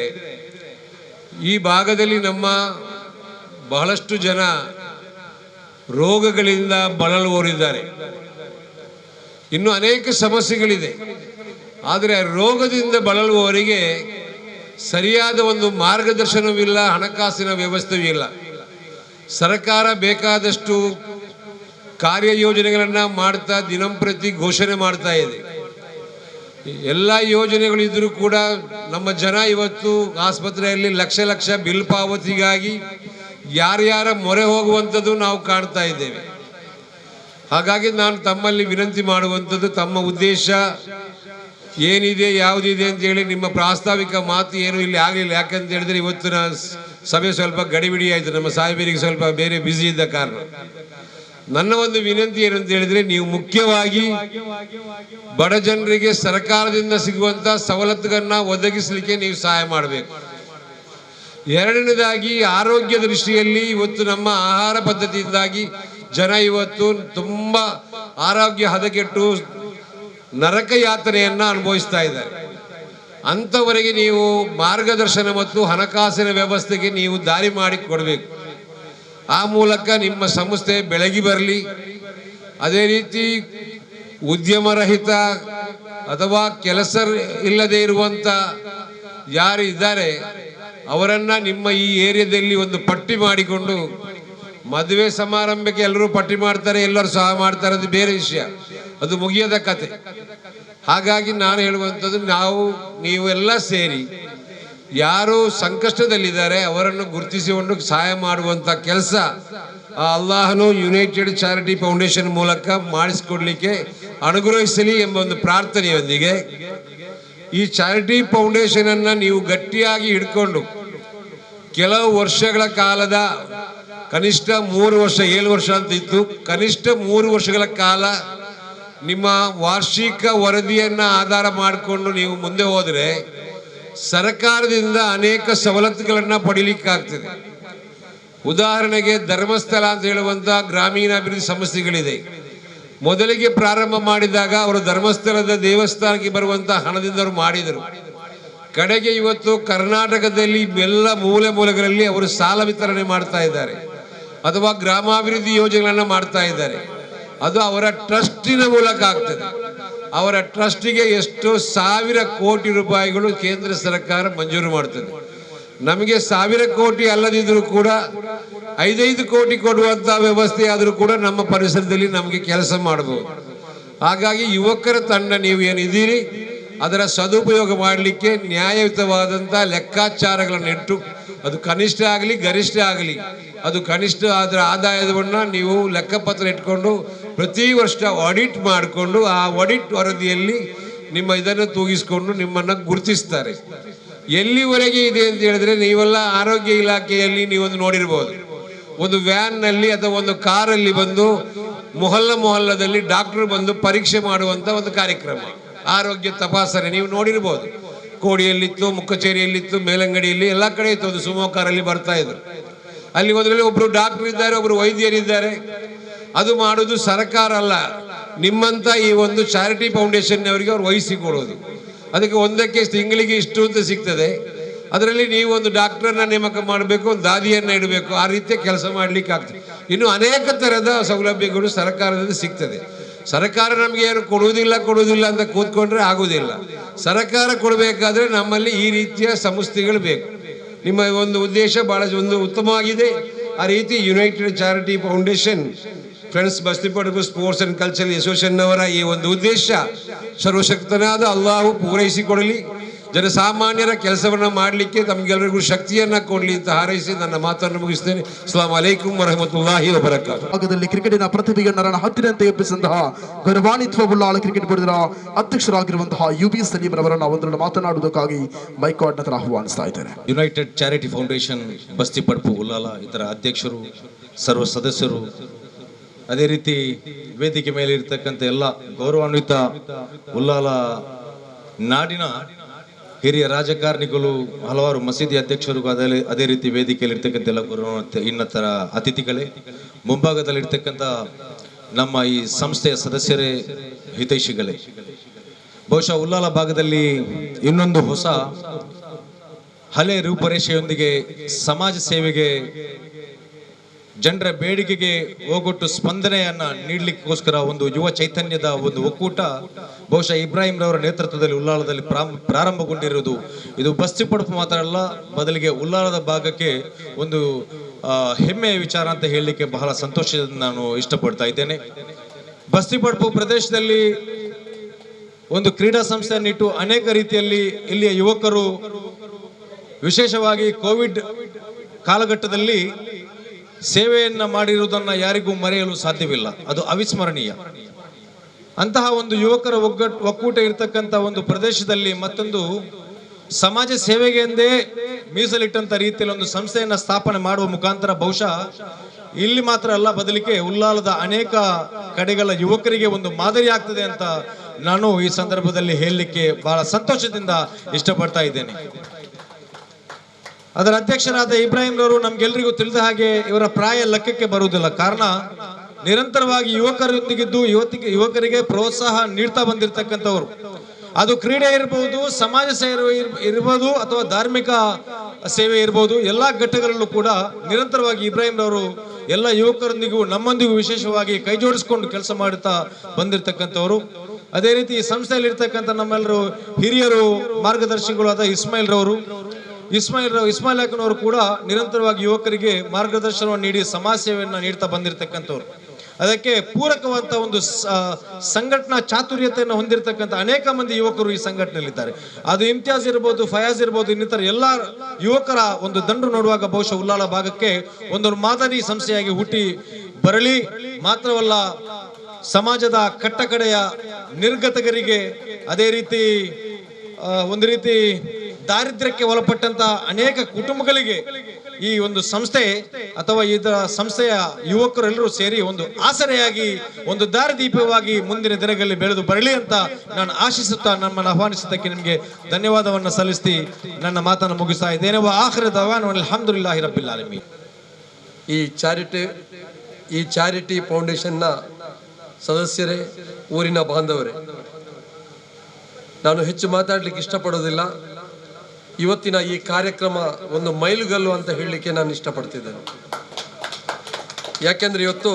ಈ ಭಾಗದಲ್ಲಿ ನಮ್ಮ ಬಹಳಷ್ಟು ಜನ ರೋಗಗಳಿಂದ ಬಳಲುವವರಿದ್ದಾರೆ. ಇನ್ನು ಅನೇಕ ಸಮಸ್ಯೆಗಳಿದೆ. ಆದರೆ ರೋಗದಿಂದ ಬಳಲುವವರಿಗೆ ಸರಿಯಾದ ಒಂದು ಮಾರ್ಗದರ್ಶನವಿಲ್ಲ, ಹಣಕಾಸಿನ ವ್ಯವಸ್ಥೆಯೂ ಇಲ್ಲ. ಸರ್ಕಾರ ಬೇಕಾದಷ್ಟು ಕಾರ್ಯಯೋಜನೆಗಳನ್ನು ಮಾಡ್ತಾ ದಿನಂಪ್ರತಿ ಘೋಷಣೆ ಮಾಡ್ತಾ ಇದೆ. ಎಲ್ಲ ಯೋಜನೆಗಳಿದ್ದರೂ ಕೂಡ ನಮ್ಮ ಜನ ಇವತ್ತು ಆಸ್ಪತ್ರೆಯಲ್ಲಿ ಲಕ್ಷ ಲಕ್ಷ ಬಿಲ್ ಪಾವತಿಗಾಗಿ ಯಾರ್ಯಾರ ಮೊರೆ ಹೋಗುವಂಥದ್ದು ನಾವು ಕಾಣ್ತಾ ಇದ್ದೇವೆ. ಹಾಗಾಗಿ ನಾನು ತಮ್ಮಲ್ಲಿ ವಿನಂತಿ ಮಾಡುವಂಥದ್ದು, ತಮ್ಮ ಉದ್ದೇಶ ಏನಿದೆ, ಯಾವುದಿದೆ ಅಂತೇಳಿ ನಿಮ್ಮ ಪ್ರಾಸ್ತಾವಿಕ ಮಾತು ಏನು ಇಲ್ಲಿ ಆಗಲಿಲ್ಲ. ಯಾಕಂತ ಹೇಳಿದ್ರೆ ಇವತ್ತಿನ ಸಭೆ ಸ್ವಲ್ಪ ಗಡಿಬಿಡಿ ಆಯಿತು. ನಮ್ಮ ಸಾಹೇಬರಿಗೆ ಸ್ವಲ್ಪ ಬೇರೆ ಬ್ಯುಸಿ ಇದ್ದ ಕಾರಣ. ನನ್ನ ಒಂದು ವಿನಂತಿ ಏನು ಅಂತ ಹೇಳಿದ್ರೆ, ನೀವು ಮುಖ್ಯವಾಗಿ ಬಡ ಜನರಿಗೆ ಸರ್ಕಾರದಿಂದ ಸಿಗುವಂತ ಸವಲತ್ತುಗಳನ್ನ ಒದಗಿಸಲಿಕ್ಕೆ ನೀವು ಸಹಾಯ ಮಾಡಬೇಕು. ಎರಡನೇದಾಗಿ ಆರೋಗ್ಯ ದೃಷ್ಟಿಯಲ್ಲಿ ಇವತ್ತು ನಮ್ಮ ಆಹಾರ ಪದ್ಧತಿಯಿಂದಾಗಿ ಜನ ಇವತ್ತು ತುಂಬಾ ಆರೋಗ್ಯ ಹದಗೆಟ್ಟು ನರಕ ಯಾತನೆಯನ್ನ ಅನುಭವಿಸ್ತಾ ಇದ್ದಾರೆ. ಅಂಥವರಿಗೆ ನೀವು ಮಾರ್ಗದರ್ಶನ ಮತ್ತು ಹಣಕಾಸಿನ ವ್ಯವಸ್ಥೆಗೆ ನೀವು ದಾರಿ ಮಾಡಿ ಕೊಡಬೇಕು. ಆ ಮೂಲಕ ನಿಮ್ಮ ಸಂಸ್ಥೆ ಬೆಳಗಿ ಬರಲಿ. ಅದೇ ರೀತಿ ಉದ್ಯಮರಹಿತ ಅಥವಾ ಕೆಲಸ ಇಲ್ಲದೆ ಇರುವಂಥ ಯಾರು ಇದ್ದಾರೆ ಅವರನ್ನ ನಿಮ್ಮ ಈ ಏರಿಯಾದಲ್ಲಿ ಒಂದು ಪಟ್ಟಿ ಮಾಡಿಕೊಂಡು, ಮದುವೆ ಸಮಾರಂಭಕ್ಕೆ ಎಲ್ಲರೂ ಪಟ್ಟಿ ಮಾಡ್ತಾರೆ, ಎಲ್ಲರೂ ಸಹ ಮಾಡ್ತಾರೆ, ಅದು ಬೇರೆ ವಿಷಯ, ಅದು ಮುಗಿಯದ ಕತೆ. ಹಾಗಾಗಿ ನಾನು ಹೇಳುವಂಥದ್ದು, ನೀವೆಲ್ಲ ಸೇರಿ ಯಾರು ಸಂಕಷ್ಟದಲ್ಲಿದ್ದಾರೆ ಅವರನ್ನು ಗುರುತಿಸಿಕೊಂಡು ಸಹಾಯ ಮಾಡುವಂಥ ಕೆಲಸ ಅಲ್ಲಾಹನು ಯುನೈಟೆಡ್ ಚಾರಿಟಿ ಫೌಂಡೇಶನ್ ಮೂಲಕ ಮಾಡಿಸಿಕೊಡ್ಲಿಕ್ಕೆ ಅನುಗ್ರಹಿಸಲಿ ಎಂಬ ಒಂದು ಪ್ರಾರ್ಥನೆಯೊಂದಿಗೆ ಈ ಚಾರಿಟಿ ಫೌಂಡೇಶನ್ ಅನ್ನ ನೀವು ಗಟ್ಟಿಯಾಗಿ ಹಿಡ್ಕೊಂಡು ಕೆಲವು ವರ್ಷಗಳ ಕಾಲದ, ಕನಿಷ್ಠ 3 ವರ್ಷ, 7 ವರ್ಷ ಅಂತ ಇತ್ತು, ಕನಿಷ್ಠ 3 ವರ್ಷಗಳ ಕಾಲ ನಿಮ್ಮ ವಾರ್ಷಿಕ ವರದಿಯನ್ನ ಆಧಾರ ಮಾಡಿಕೊಂಡು ನೀವು ಮುಂದೆ ಹೋದರೆ ಸರ್ಕಾರದಿಂದ ಅನೇಕ ಸವಲತ್ತುಗಳನ್ನು ಪಡೀಲಿಕ್ಕಾಗ್ತದೆ. ಉದಾಹರಣೆಗೆ ಧರ್ಮಸ್ಥಳ ಅಂತ ಹೇಳುವಂಥ ಗ್ರಾಮೀಣಾಭಿವೃದ್ಧಿ ಸಂಸ್ಥೆಗಳಿದೆ. ಮೊದಲಿಗೆ ಪ್ರಾರಂಭ ಮಾಡಿದಾಗ ಅವರು ಧರ್ಮಸ್ಥಳದ ದೇವಸ್ಥಾನಕ್ಕೆ ಬರುವಂಥ ಹಣದಿಂದ ಅವರು ಮಾಡಿದರು. ಕಡೆಗೆ ಇವತ್ತು ಕರ್ನಾಟಕದಲ್ಲಿ ಎಲ್ಲ ಮೂಲೆಗಳಲ್ಲಿ ಅವರು ಸಾಲ ವಿತರಣೆ ಮಾಡ್ತಾ ಇದ್ದಾರೆ ಅಥವಾ ಗ್ರಾಮಾಭಿವೃದ್ಧಿ ಯೋಜನೆಗಳನ್ನು ಮಾಡ್ತಾ ಇದ್ದಾರೆ. ಅದು ಅವರ ಟ್ರಸ್ಟಿನ ಮೂಲಕ ಆಗ್ತದೆ. ಅವರ ಟ್ರಸ್ಟಿಗೆ ಎಷ್ಟು 1000 ಕೋಟಿ ರೂಪಾಯಿಗಳು ಕೇಂದ್ರ ಸರ್ಕಾರ ಮಂಜೂರು ಮಾಡ್ತದೆ. ನಮಗೆ 1000 ಕೋಟಿ ಅಲ್ಲದಿದ್ರೂ ಕೂಡ 5 ಕೋಟಿ ಕೊಡುವಂತ ವ್ಯವಸ್ಥೆ ಆದರೂ ಕೂಡ ನಮ್ಮ ಪರಿಸರದಲ್ಲಿ ನಮಗೆ ಕೆಲಸ ಮಾಡಬಹುದು. ಹಾಗಾಗಿ ಯುವಕರ ತಂಡ ನೀವು ಏನಿದ್ದೀರಿ ಅದರ ಸದುಪಯೋಗ ಮಾಡಲಿಕ್ಕೆ ನ್ಯಾಯಯುತವಾದಂಥ ಲೆಕ್ಕಾಚಾರಗಳನ್ನು ಇಟ್ಟು, ಅದು ಕನಿಷ್ಠ ಆಗಲಿ ಗರಿಷ್ಠ ಆಗಲಿ, ಅದು ಕನಿಷ್ಠ ಅದರ ಆದಾಯವನ್ನು ನೀವು ಲೆಕ್ಕಪತ್ರ ಇಟ್ಕೊಂಡು ಪ್ರತಿ ವರ್ಷ ಆಡಿಟ್ ಮಾಡಿಕೊಂಡು ಆ ಆಡಿಟ್ ವರದಿಯಲ್ಲಿ ನಿಮ್ಮ ಇದನ್ನು ತೂಗಿಸಿಕೊಂಡು ನಿಮ್ಮನ್ನು ಗುರುತಿಸ್ತಾರೆ. ಎಲ್ಲಿವರೆಗೆ ಇದೆ ಅಂತ ಹೇಳಿದ್ರೆ, ನೀವೆಲ್ಲ ಆರೋಗ್ಯ ಇಲಾಖೆಯಲ್ಲಿ ನೀವೊಂದು ನೋಡಿರ್ಬೋದು, ಒಂದು ವ್ಯಾನ್ನಲ್ಲಿ ಅಥವಾ ಒಂದು ಕಾರಲ್ಲಿ ಬಂದು ಮೊಹಲ್ಲದಲ್ಲಿ ಡಾಕ್ಟರ್ ಬಂದು ಪರೀಕ್ಷೆ ಮಾಡುವಂಥ ಒಂದು ಕಾರ್ಯಕ್ರಮ, ಆರೋಗ್ಯ ತಪಾಸಣೆ. ನೀವು ನೋಡಿರ್ಬೋದು, ಕೋಡಿಯಲ್ಲಿತ್ತು, ಮುಕ್ಕಚೇರಿಯಲ್ಲಿತ್ತು, ಮೇಲಂಗಡಿಯಲ್ಲಿ, ಎಲ್ಲ ಕಡೆ ಇತ್ತು. ಒಂದು ಸುಮೋ ಕಾರಲ್ಲಿ ಬರ್ತಾ ಇದ್ರು. ಅಲ್ಲಿ ಒಂದರಲ್ಲಿ ಒಬ್ಬರು ಡಾಕ್ಟರ್ ಇದ್ದಾರೆ, ಒಬ್ಬರು ವೈದ್ಯರಿದ್ದಾರೆ. ಅದು ಮಾಡೋದು ಸರ್ಕಾರ ಅಲ್ಲ, ನಿಮ್ಮಂಥ ಈ ಒಂದು ಚಾರಿಟಿ ಫೌಂಡೇಶನ್ನವರಿಗೆ ಅವ್ರು ವಹಿಸಿಕೊಡೋದು. ಅದಕ್ಕೆ ಒಂದಕ್ಕೆ ತಿಂಗಳಿಗೆ ಇಷ್ಟು ಅಂತ ಸಿಗ್ತದೆ. ಅದರಲ್ಲಿ ನೀವು ಒಂದು ಡಾಕ್ಟರ್ನ ನೇಮಕ ಮಾಡಬೇಕು, ಒಂದು ದಾದಿಯನ್ನು ಇಡಬೇಕು, ಆ ರೀತಿಯ ಕೆಲಸ ಮಾಡಲಿಕ್ಕೆ ಆಗ್ತದೆ. ಇನ್ನು ಅನೇಕ ಥರದ ಸೌಲಭ್ಯಗಳು ಸರ್ಕಾರದಿಂದ ಸಿಗ್ತದೆ. ಸರ್ಕಾರ ನಮಗೆ ಏನು ಕೊಡುವುದಿಲ್ಲ ಅಂತ ಕೂತ್ಕೊಂಡ್ರೆ ಆಗುವುದಿಲ್ಲ. ಸರ್ಕಾರ ಕೊಡಬೇಕಾದ್ರೆ ನಮ್ಮಲ್ಲಿ ಈ ರೀತಿಯ ಸಂಸ್ಥೆಗಳು ಬೇಕು. ನಿಮ್ಮ ಒಂದು ಉದ್ದೇಶ ಬಹಳ ಒಂದು ಉತ್ತಮವಾಗಿದೆ. ಆ ರೀತಿ United Charity Foundation, Friends Bastipadpu Sports and Cultural Association ಅವರ ಈ ಒಂದು ಉದ್ದೇಶ ಸರ್ವಶಕ್ತನಾದ ಅಲ್ಲಾಹು ಪೂರೈಸಿಕೊಡಲಿ. ಜನಸಾಮಾನ್ಯರ ಕೆಲಸವನ್ನು ಮಾಡಲಿಕ್ಕೆ ತಮಗೆಲ್ಲರಿಗೂ ಶಕ್ತಿಯನ್ನ ಕೊಡಲಿ ಅಂತ ಹಾರೈಸಿ ನನ್ನ ಮಾತನ್ನು ಮುಗಿಸ್ತೇನೆ. ಅಸ್ಸಲಾಮು ಅಲೈಕುಂ ವರಹಮತುಲ್ಲಾಹಿ ವಬರಕಾತುಹು. ಭಾಗದಲ್ಲಿ ಕ್ರಿಕೆಟಿನ ಪ್ರತಿಭೆಯನ್ನರನ್ನ ಹತ್ತಿರಂತೆ ಎಬ್ಬಿಸಿದಂತಹ ಗೌರವಾನ್ವಿತ ಉಳ್ಳಾಲ ಕ್ರಿಕೆಟ್ ಬೋರ್ಡಿನ ಅಧ್ಯಕ್ಷರಾಗಿರುವಂತಹ UB ಸಲೀಂ ರವರನ್ನ ಒಂದೆರಡು ಮಾತನಾಡುವುದಕ್ಕಾಗಿ ಮೈಕಾರ್ಡ್ ನಂತರ ಆಹ್ವಾನಿಸ್ತಾ ಇದ್ದೇನೆ. ಯುನೈಟೆಡ್ ಚಾರಿಟಿ ಫೌಂಡೇಶನ್ ಬಸ್ತಿಪಡ್ಪು ಉಲ್ಲಾಲ ಇದರ ಅಧ್ಯಕ್ಷರು, ಸರ್ವ ಸದಸ್ಯರು, ಅದೇ ರೀತಿ ವೇದಿಕೆ ಮೇಲೆ ಇರ್ತಕ್ಕಂಥ ಎಲ್ಲ ಗೌರವಾನ್ವಿತ ಉಲ್ಲಾಲ ನಾಡಿನ ಹಿರಿಯ ರಾಜಕಾರಣಿಗಳು, ಹಲವಾರು ಮಸೀದಿ ಅಧ್ಯಕ್ಷರು, ಅದೇ ರೀತಿ ವೇದಿಕೆಯಲ್ಲಿ ಇರ್ತಕ್ಕಂಥ ಎಲ್ಲ ಗೌರವಾನ್ವಿತ ಇನ್ನಿತರ ಅತಿಥಿಗಳೇ, ಮುಂಭಾಗದಲ್ಲಿರ್ತಕ್ಕಂಥ ನಮ್ಮ ಈ ಸಂಸ್ಥೆಯ ಸದಸ್ಯರೇ, ಹಿತೈಷಿಗಳೇ, ಬಹುಶಃ ಉಲ್ಲಾಲ ಭಾಗದಲ್ಲಿ ಇನ್ನೊಂದು ಹೊಸ ಹಳೆ ರೂಪರೇಷೆಯೊಂದಿಗೆ ಸಮಾಜ ಸೇವೆಗೆ, ಜನರ ಬೇಡಿಕೆಗೆ ಹೋಗೊಟ್ಟು ಸ್ಪಂದನೆಯನ್ನ ನೀಡಲಿಕ್ಕೋಸ್ಕರ ಒಂದು ಯುವ ಚೈತನ್ಯದ ಒಂದು ಒಕ್ಕೂಟ ಬಹುಶಃ ಇಬ್ರಾಹಿಂ ರವರ ನೇತೃತ್ವದಲ್ಲಿ ಉಲ್ಲಾಲದಲ್ಲಿ ಪ್ರಾರಂಭಗೊಂಡಿರುವುದು. ಇದು ಬಸ್ತಿಪಡುಪು ಮಾತ್ರ ಅಲ್ಲ, ಬದಲಿಗೆ ಉಲ್ಲಾಲದ ಭಾಗಕ್ಕೆ ಒಂದು ಹೆಮ್ಮೆಯ ವಿಚಾರ ಅಂತ ಹೇಳಲಿಕ್ಕೆ ಬಹಳ ಸಂತೋಷದಿಂದ ನಾನು ಇಷ್ಟಪಡ್ತಾ ಇದ್ದೇನೆ. ಬಸ್ತಿಪಡುಪು ಪ್ರದೇಶದಲ್ಲಿ ಒಂದು ಕ್ರೀಡಾ ಸಂಸ್ಥೆಯನ್ನಿಟ್ಟು ಅನೇಕ ರೀತಿಯಲ್ಲಿ ಇಲ್ಲಿಯ ಯುವಕರು, ವಿಶೇಷವಾಗಿ ಕೋವಿಡ್ ಕಾಲಘಟ್ಟದಲ್ಲಿ ಸೇವೆಯನ್ನ ಮಾಡಿರುವುದನ್ನು ಯಾರಿಗೂ ಮರೆಯಲು ಸಾಧ್ಯವಿಲ್ಲ. ಅದು ಅವಿಸ್ಮರಣೀಯ. ಅಂತಹ ಒಂದು ಯುವಕರ ಒಕ್ಕೂಟ ಇರತಕ್ಕಂಥ ಒಂದು ಪ್ರದೇಶದಲ್ಲಿ ಮತ್ತೊಂದು ಸಮಾಜ ಸೇವೆಗೆ ಎಂದೇ ಮೀಸಲಿಟ್ಟಂತ ರೀತಿಯಲ್ಲಿ ಒಂದು ಸಂಸ್ಥೆಯನ್ನ ಸ್ಥಾಪನೆ ಮಾಡುವ ಮುಖಾಂತರ ಬಹುಶಃ ಇಲ್ಲಿ ಮಾತ್ರ ಅಲ್ಲ, ಬದಲಿಗೆ ಉಲ್ಲಾಲದ ಅನೇಕ ಕಡೆಗಳ ಯುವಕರಿಗೆ ಒಂದು ಮಾದರಿ ಆಗ್ತದೆ ಅಂತ ನಾನು ಈ ಸಂದರ್ಭದಲ್ಲಿ ಹೇಳಲಿಕ್ಕೆ ಬಹಳ ಸಂತೋಷದಿಂದ ಇಷ್ಟಪಡ್ತಾ ಇದ್ದೇನೆ. ಅದರ ಅಧ್ಯಕ್ಷರಾದ ಇಬ್ರಾಹಿಂ ರವರು ನಮ್ಗೆಲ್ರಿಗೂ ತಿಳಿದ ಹಾಗೆ ಇವರ ಪ್ರಾಯ ಲೆಕ್ಕಕ್ಕೆ ಬರುವುದಿಲ್ಲ. ಕಾರಣ ನಿರಂತರವಾಗಿ ಯುವಕರೊಂದಿಗಿದ್ದು ಯುವಕರಿಗೆ ಪ್ರೋತ್ಸಾಹ ನೀಡ್ತಾ ಬಂದಿರತಕ್ಕಂಥವ್ರು. ಅದು ಕ್ರೀಡೆ ಇರಬಹುದು, ಸಮಾಜ ಸೇವೆ ಇರಬಹುದು, ಅಥವಾ ಧಾರ್ಮಿಕ ಸೇವೆ ಇರಬಹುದು. ಎಲ್ಲಾ ಘಟ್ಟಗಳಲ್ಲೂ ಕೂಡ ನಿರಂತರವಾಗಿ ಇಬ್ರಾಹಿಂ ರವರು ಎಲ್ಲ ಯುವಕರೊಂದಿಗೂ ನಮ್ಮೊಂದಿಗೂ ವಿಶೇಷವಾಗಿ ಕೈ ಜೋಡಿಸಿಕೊಂಡು ಕೆಲಸ ಮಾಡುತ್ತಾ ಬಂದಿರತಕ್ಕಂಥವ್ರು. ಅದೇ ರೀತಿ ಈ ಸಂಸ್ಥೆಯಲ್ಲಿ ಇರ್ತಕ್ಕಂಥ ನಮ್ಮೆಲ್ಲರೂ ಹಿರಿಯರು, ಮಾರ್ಗದರ್ಶಿಗಳಾದ ಇಸ್ಮಾಯಿಲ್ ಅಕ್ಕನವರು ಕೂಡ ನಿರಂತರವಾಗಿ ಯುವಕರಿಗೆ ಮಾರ್ಗದರ್ಶನವನ್ನು ನೀಡಿ ಸಮಾಜ ಸೇವೆಯನ್ನು ನೀಡ್ತಾ ಬಂದಿರತಕ್ಕಂಥವ್ರು. ಅದಕ್ಕೆ ಪೂರಕವಂತ ಒಂದು ಸಂಘಟನಾ ಚಾತುರ್ಯತೆಯನ್ನು ಹೊಂದಿರತಕ್ಕಂಥ ಅನೇಕ ಮಂದಿ ಯುವಕರು ಈ ಸಂಘಟನೆಯಲ್ಲಿದ್ದಾರೆ. ಅದು ಇಮ್ತಿಯಾಜ್ ಇರ್ಬೋದು, ಫಯಾಜ್ ಇರ್ಬೋದು, ಇನ್ನಿತರ ಎಲ್ಲ ಯುವಕರ ಒಂದು ದಂಡು ನೋಡುವಾಗ ಬಹುಶಃ ಉಲ್ಲಾಲ ಭಾಗಕ್ಕೆ ಒಂದು ಮಾದರಿ ಸಂಸ್ಥೆಯಾಗಿ ಹುಟ್ಟಿ ಬರಲಿ. ಮಾತ್ರವಲ್ಲ, ಸಮಾಜದ ಕಟ್ಟಕಡೆಯ ನಿರ್ಗತಕರಿಗೆ, ಅದೇ ರೀತಿ ಒಂದು ರೀತಿ ದಾರಿದ್ರ್ಯಕ್ಕೆ ಒಳಪಟ್ಟಂತ ಅನೇಕ ಕುಟುಂಬಗಳಿಗೆ ಈ ಒಂದು ಸಂಸ್ಥೆ ಅಥವಾ ಇದರ ಸಂಸ್ಥೆಯ ಯುವಕರೆಲ್ಲರೂ ಸೇರಿ ಒಂದು ಆಸರೆಯಾಗಿ, ಒಂದು ದಾರಿದೀಪವಾಗಿ ಮುಂದಿನ ದಿನಗಳಲ್ಲಿ ಬೆಳೆದು ಬರಲಿ ಅಂತ ನಾನು ಆಶಿಸುತ್ತಾ ನಮ್ಮನ್ನು ಆಹ್ವಾನಿಸಿದ್ದಕ್ಕೆ ನಿಮಗೆ ಧನ್ಯವಾದವನ್ನು ಸಲ್ಲಿಸಿ ನನ್ನ ಮಾತನ್ನು ಮುಗಿಸ್ತಾ ಇದ್ದೇನೆ. ಆಖಿರ ದವಾನ ಅಲ್ಹಮ್ದುಲಿಲ್ಲಾಹಿ ರಬ್ಬಿಲ್ ಆಲಮೀನ್. ಈ ಚಾರಿಟಿ ಫೌಂಡೇಶನ್ನ ಸದಸ್ಯರೇ, ಊರಿನ ಬಾಂಧವರೇ, ನಾನು ಹೆಚ್ಚು ಮಾತಾಡ್ಲಿಕ್ಕೆ ಇಷ್ಟಪಡೋದಿಲ್ಲ. ಇವತ್ತಿನ ಈ ಕಾರ್ಯಕ್ರಮ ಒಂದು ಮೈಲುಗಲ್ಲು ಅಂತ ಹೇಳಲಿಕ್ಕೆ ನಾನು ಇಷ್ಟಪಡ್ತಿದ್ದೇನೆ. ಯಾಕೆಂದ್ರೆ ಇವತ್ತು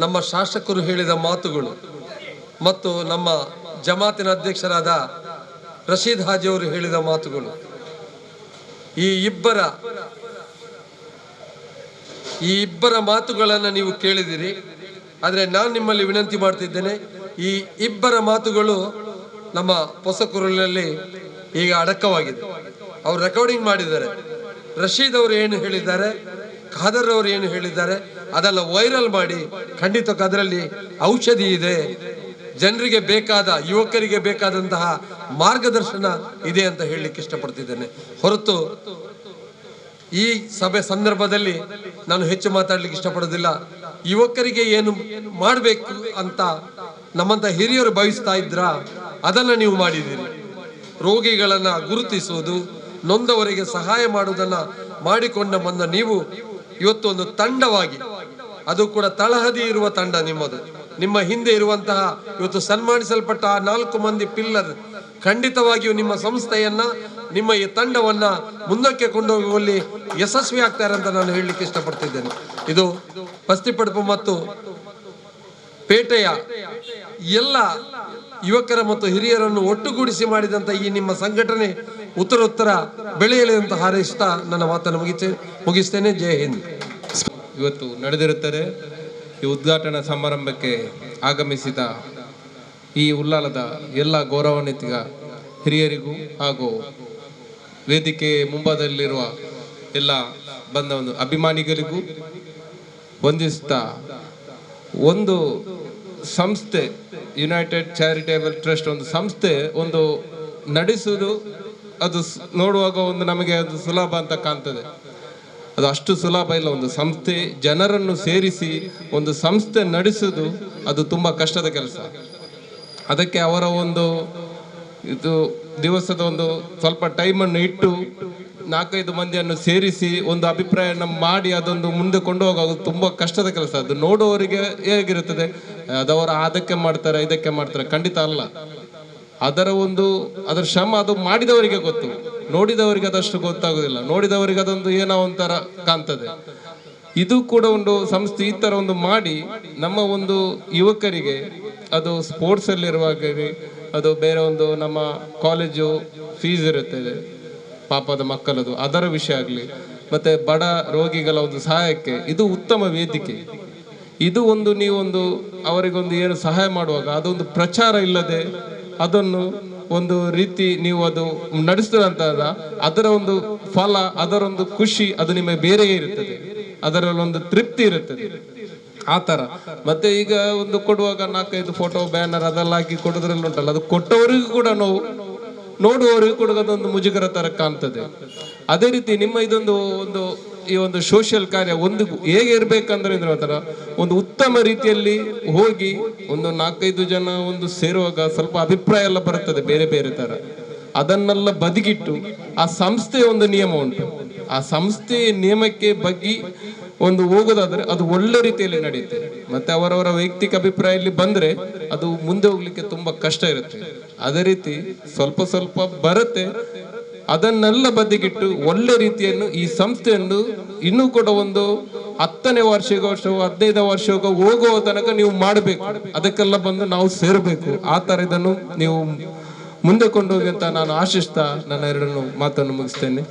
ನಮ್ಮ ಶಾಸಕರು ಹೇಳಿದ ಮಾತುಗಳು ಮತ್ತು ನಮ್ಮ ಜಮಾತಿನ ಅಧ್ಯಕ್ಷರಾದ ರಶೀದ್ ಹಾಜಿ ಅವರು ಹೇಳಿದ ಮಾತುಗಳು, ಈ ಇಬ್ಬರ ಮಾತುಗಳನ್ನು ನೀವು ಕೇಳಿದಿರಿ. ಆದರೆ ನಾನು ನಿಮ್ಮಲ್ಲಿ ವಿನಂತಿ ಮಾಡ್ತಿದ್ದೇನೆ, ಈ ಇಬ್ಬರ ಮಾತುಗಳು ನಮ್ಮ ಹೊಸಕೂರಿನಲ್ಲಿ ಈಗ ಅಡಕವಾಗಿದೆ. ಅವರು ರೆಕಾರ್ಡಿಂಗ್ ಮಾಡಿದ್ದಾರೆ. ರಶೀದ್ ಅವರು ಏನು ಹೇಳಿದ್ದಾರೆ, ಖಾದರ್ ಅವರು ಏನು ಹೇಳಿದ್ದಾರೆ, ಅದೆಲ್ಲ ವೈರಲ್ ಮಾಡಿ ಖಂಡಿತಕ್ಕೆ ಅದರಲ್ಲಿ ಔಷಧಿ ಇದೆ, ಜನರಿಗೆ ಬೇಕಾದ, ಯುವಕರಿಗೆ ಬೇಕಾದಂತಹ ಮಾರ್ಗದರ್ಶನ ಇದೆ ಅಂತ ಹೇಳಲಿಕ್ಕೆ ಇಷ್ಟಪಡ್ತಿದ್ದೇನೆ. ಹೊರತು ಈ ಸಭೆ ಸಂದರ್ಭದಲ್ಲಿ ನಾನು ಹೆಚ್ಚು ಮಾತಾಡ್ಲಿಕ್ಕೆ ಇಷ್ಟಪಡೋದಿಲ್ಲ. ಯುವಕರಿಗೆ ಏನು ಮಾಡಬೇಕು ಅಂತ ನಮ್ಮಂತ ಹಿರಿಯರು ಭಾವಿಸ್ತಾ ಇದ್ರ ಅದನ್ನ ನೀವು ಮಾಡಿದ್ದೀರಿ. ರೋಗಿಗಳನ್ನ ಗುರುತಿಸುವುದು, ನೊಂದವರಿಗೆ ಸಹಾಯ ಮಾಡುವುದನ್ನ ಮಾಡಿಕೊಂಡ ಬಂದ ನೀವು ಇವತ್ತು ಒಂದು ತಂಡವಾಗಿ, ಅದು ಕೂಡ ತಳಹದಿ ಇರುವ ತಂಡ ನಿಮ್ಮದು, ನಿಮ್ಮ ಹಿಂದೆ ಇರುವಂತಹ ಇವತ್ತು ಸನ್ಮಾನಿಸಲ್ಪಟ್ಟ 4 ಮಂದಿ ಪಿಲ್ಲರ್ ಖಂಡಿತವಾಗಿಯೂ ನಿಮ್ಮ ಸಂಸ್ಥೆಯನ್ನ, ನಿಮ್ಮ ಈ ತಂಡವನ್ನ ಮುಂದಕ್ಕೆ ಕೊಂಡೋಗುವಲ್ಲಿ ಯಶಸ್ವಿ ಆಗ್ತಾರೆ ಅಂತ ನಾನು ಹೇಳಲಿಕ್ಕೆ ಇಷ್ಟಪಡ್ತಿದ್ದೇನೆ. ಇದು ಬಸ್ತಿಪಡ್ಪು ಮತ್ತು ಪೇಟೆಯ ಎಲ್ಲ ಯುವಕರ ಮತ್ತು ಹಿರಿಯರನ್ನು ಒಟ್ಟುಗೂಡಿಸಿ ಮಾಡಿದಂತ ಈ ನಿಮ್ಮ ಸಂಘಟನೆ ಉತ್ತರೋತ್ತರ ಬೆಳೆಯಲಿ ಅಂತ ಹಾರೈಸ್ತಾ ನನ್ನ ಮಾತನ್ನು ಮುಗಿಸ್ತೇನೆ. ಜೈ ಹಿಂದ್. ಇವತ್ತು ನಡೆದಿರುತ್ತದೆ. ಈ ಉದ್ಘಾಟನಾ ಸಮಾರಂಭಕ್ಕೆ ಆಗಮಿಸಿದ ಈ ಉಲ್ಲಾಲದ ಎಲ್ಲ ಗೌರವಾನ್ವಿತ ಹಿರಿಯರಿಗೂ ಹಾಗೂ ವೇದಿಕೆ ಮುಂಭಾಗದಲ್ಲಿರುವ ಎಲ್ಲ ಬಂದ ಒಂದು ಅಭಿಮಾನಿಗಳಿಗೂ ವಂದಿಸ್ತಾ, ಒಂದು ಸಂಸ್ಥೆ ಯುನೈಟೆಡ್ ಚಾರಿಟೇಬಲ್ ಟ್ರಸ್ಟ್ ಒಂದು ಸಂಸ್ಥೆ ಒಂದು ನಡೆಸುವುದು ಅದು ನೋಡುವಾಗ ಒಂದು ನಮಗೆ ಅದು ಸುಲಭ ಅಂತ ಕಾಣ್ತದೆ. ಅದು ಅಷ್ಟು ಸುಲಭ ಇಲ್ಲ. ಒಂದು ಸಂಸ್ಥೆ ಜನರನ್ನು ಸೇರಿಸಿ ಒಂದು ಸಂಸ್ಥೆ ನಡೆಸುವುದು ಅದು ತುಂಬ ಕಷ್ಟದ ಕೆಲಸ. ಅದಕ್ಕೆ ಅವರ ಒಂದು ಇದು ದಿವಸದ ಒಂದು ಸ್ವಲ್ಪ ಟೈಮನ್ನು ಇಟ್ಟು 4-5 ಮಂದಿಯನ್ನು ಸೇರಿಸಿ ಒಂದು ಅಭಿಪ್ರಾಯನ ಮಾಡಿ ಅದೊಂದು ಮುಂದೆ ಕೊಂಡು ಹೋಗೋದು ತುಂಬ ಕಷ್ಟದ ಕೆಲಸ. ಅದು ನೋಡುವವರಿಗೆ ಹೇಗಿರುತ್ತದೆ, ಅದವರು ಅದಕ್ಕೆ ಮಾಡ್ತಾರೆ ಇದಕ್ಕೆ ಮಾಡ್ತಾರೆ, ಖಂಡಿತ ಅಲ್ಲ. ಅದರ ಶ್ರಮ ಅದು ಮಾಡಿದವರಿಗೆ ಗೊತ್ತು, ನೋಡಿದವರಿಗೆ ಅದಷ್ಟು ಗೊತ್ತಾಗೋದಿಲ್ಲ. ನೋಡಿದವರಿಗೆ ಅದೊಂದು ಏನೋ ಒಂಥರ ಕಾಣ್ತದೆ. ಇದು ಕೂಡ ಒಂದು ಸಂಸ್ಥೆ ಈ ಥರ ಒಂದು ಮಾಡಿ ನಮ್ಮ ಒಂದು ಯುವಕರಿಗೆ, ಅದು ಸ್ಪೋರ್ಟ್ಸಲ್ಲಿರುವಾಗ, ಅದು ಬೇರೆ ಒಂದು ನಮ್ಮ ಕಾಲೇಜು ಫೀಸ್ ಇರುತ್ತದೆ ಪಾಪದ ಮಕ್ಕಳದು, ಅದರ ವಿಷಯ ಆಗಲಿ, ಮತ್ತು ಬಡ ರೋಗಿಗಳ ಒಂದು ಸಹಾಯಕ್ಕೆ ಇದು ಉತ್ತಮ ವೇದಿಕೆ. ಇದು ಒಂದು ನೀವೊಂದು ಅವರಿಗೊಂದು ಏನು ಸಹಾಯ ಮಾಡುವಾಗ ಅದೊಂದು ಪ್ರಚಾರ ಇಲ್ಲದೆ ಅದನ್ನು ಒಂದು ರೀತಿ ನೀವು ಅದು ನಡೆಸಿದಂತ ಅದರ ಒಂದು ಫಲ, ಅದರೊಂದು ಖುಷಿ ಅದು ನಿಮಗೆ ಬೇರೆಯೇ ಇರುತ್ತದೆ, ಅದರಲ್ಲೊಂದು ತೃಪ್ತಿ ಇರುತ್ತದೆ ಆ ಥರ. ಮತ್ತೆ ಈಗ ಒಂದು ಕೊಡುವಾಗ 4-5 ಫೋಟೋ ಬ್ಯಾನರ್ ಅದೆಲ್ಲ ಹಾಕಿ ಕೊಡೋದ್ರಲ್ಲಿ ಉಂಟಲ್ಲ, ಅದು ಕೊಟ್ಟವರಿಗೂ ಕೂಡ ನೋವು, ನೋಡುವವರಿಗೂ ಕೂಡ ಅದೊಂದು ಮುಜುಗರ ತರ ಕಾಣ್ತದೆ. ಅದೇ ರೀತಿ ನಿಮ್ಮ ಇದೊಂದು ಈ ಒಂದು ಸೋಷಿಯಲ್ ಕಾರ್ಯ ಒಂದು ಹೇಗೆ ಇರ್ಬೇಕಂದ್ರೆ ಇದ್ರ ತರ ಒಂದು ಉತ್ತಮ ರೀತಿಯಲ್ಲಿ ಹೋಗಿ ಒಂದು 4-5 ಜನ ಒಂದು ಸೇರುವಾಗ ಸ್ವಲ್ಪ ಅಭಿಪ್ರಾಯ ಎಲ್ಲ ಬರುತ್ತದೆ ಬೇರೆ ಬೇರೆ ತರ. ಅದನ್ನೆಲ್ಲ ಬದಿಗಿಟ್ಟು ಆ ಸಂಸ್ಥೆಯ ಒಂದು ನಿಯಮ ಉಂಟು, ಆ ಸಂಸ್ಥೆಯ ನಿಯಮಕ್ಕೆ ಬಗ್ಗೆ ಒಂದು ಹೋಗೋದಾದ್ರೆ ಅದು ಒಳ್ಳೆ ರೀತಿಯಲ್ಲಿ ನಡೆಯುತ್ತೆ. ಮತ್ತೆ ಅವರವರ ವೈಯಕ್ತಿಕ ಅಭಿಪ್ರಾಯ ಇಲ್ಲಿ ಬಂದ್ರೆ ಅದು ಮುಂದೆ ಹೋಗ್ಲಿಕ್ಕೆ ತುಂಬಾ ಕಷ್ಟ ಇರುತ್ತೆ. ಅದೇ ರೀತಿ ಸ್ವಲ್ಪ ಸ್ವಲ್ಪ ಬರುತ್ತೆ, ಅದನ್ನೆಲ್ಲ ಬದಿಗಿಟ್ಟು ಒಳ್ಳೆ ರೀತಿಯನ್ನು ಈ ಸಂಸ್ಥೆಯನ್ನು ಇನ್ನೂ ಕೂಡ ಒಂದು 10ನೇ ವಾರ್ಷಿಕೋತ್ಸವ 15ನೇ ವಾರ್ಷಿಕ ಹೋಗುವ ತನಕ ನೀವು ಮಾಡಬೇಕು. ಅದಕ್ಕೆಲ್ಲ ಬಂದು ನಾವು ಸೇರಬೇಕು. ಆ ತರ ಇದನ್ನು ನೀವು ಮುಂದೆ ಕೊಂಡೋಗಿ ಅಂತ ನಾನು ಆಶಿಸ್ತಾ ನನ್ನ 2 ಮಾತನ್ನು ಮುಗಿಸ್ತೇನೆ.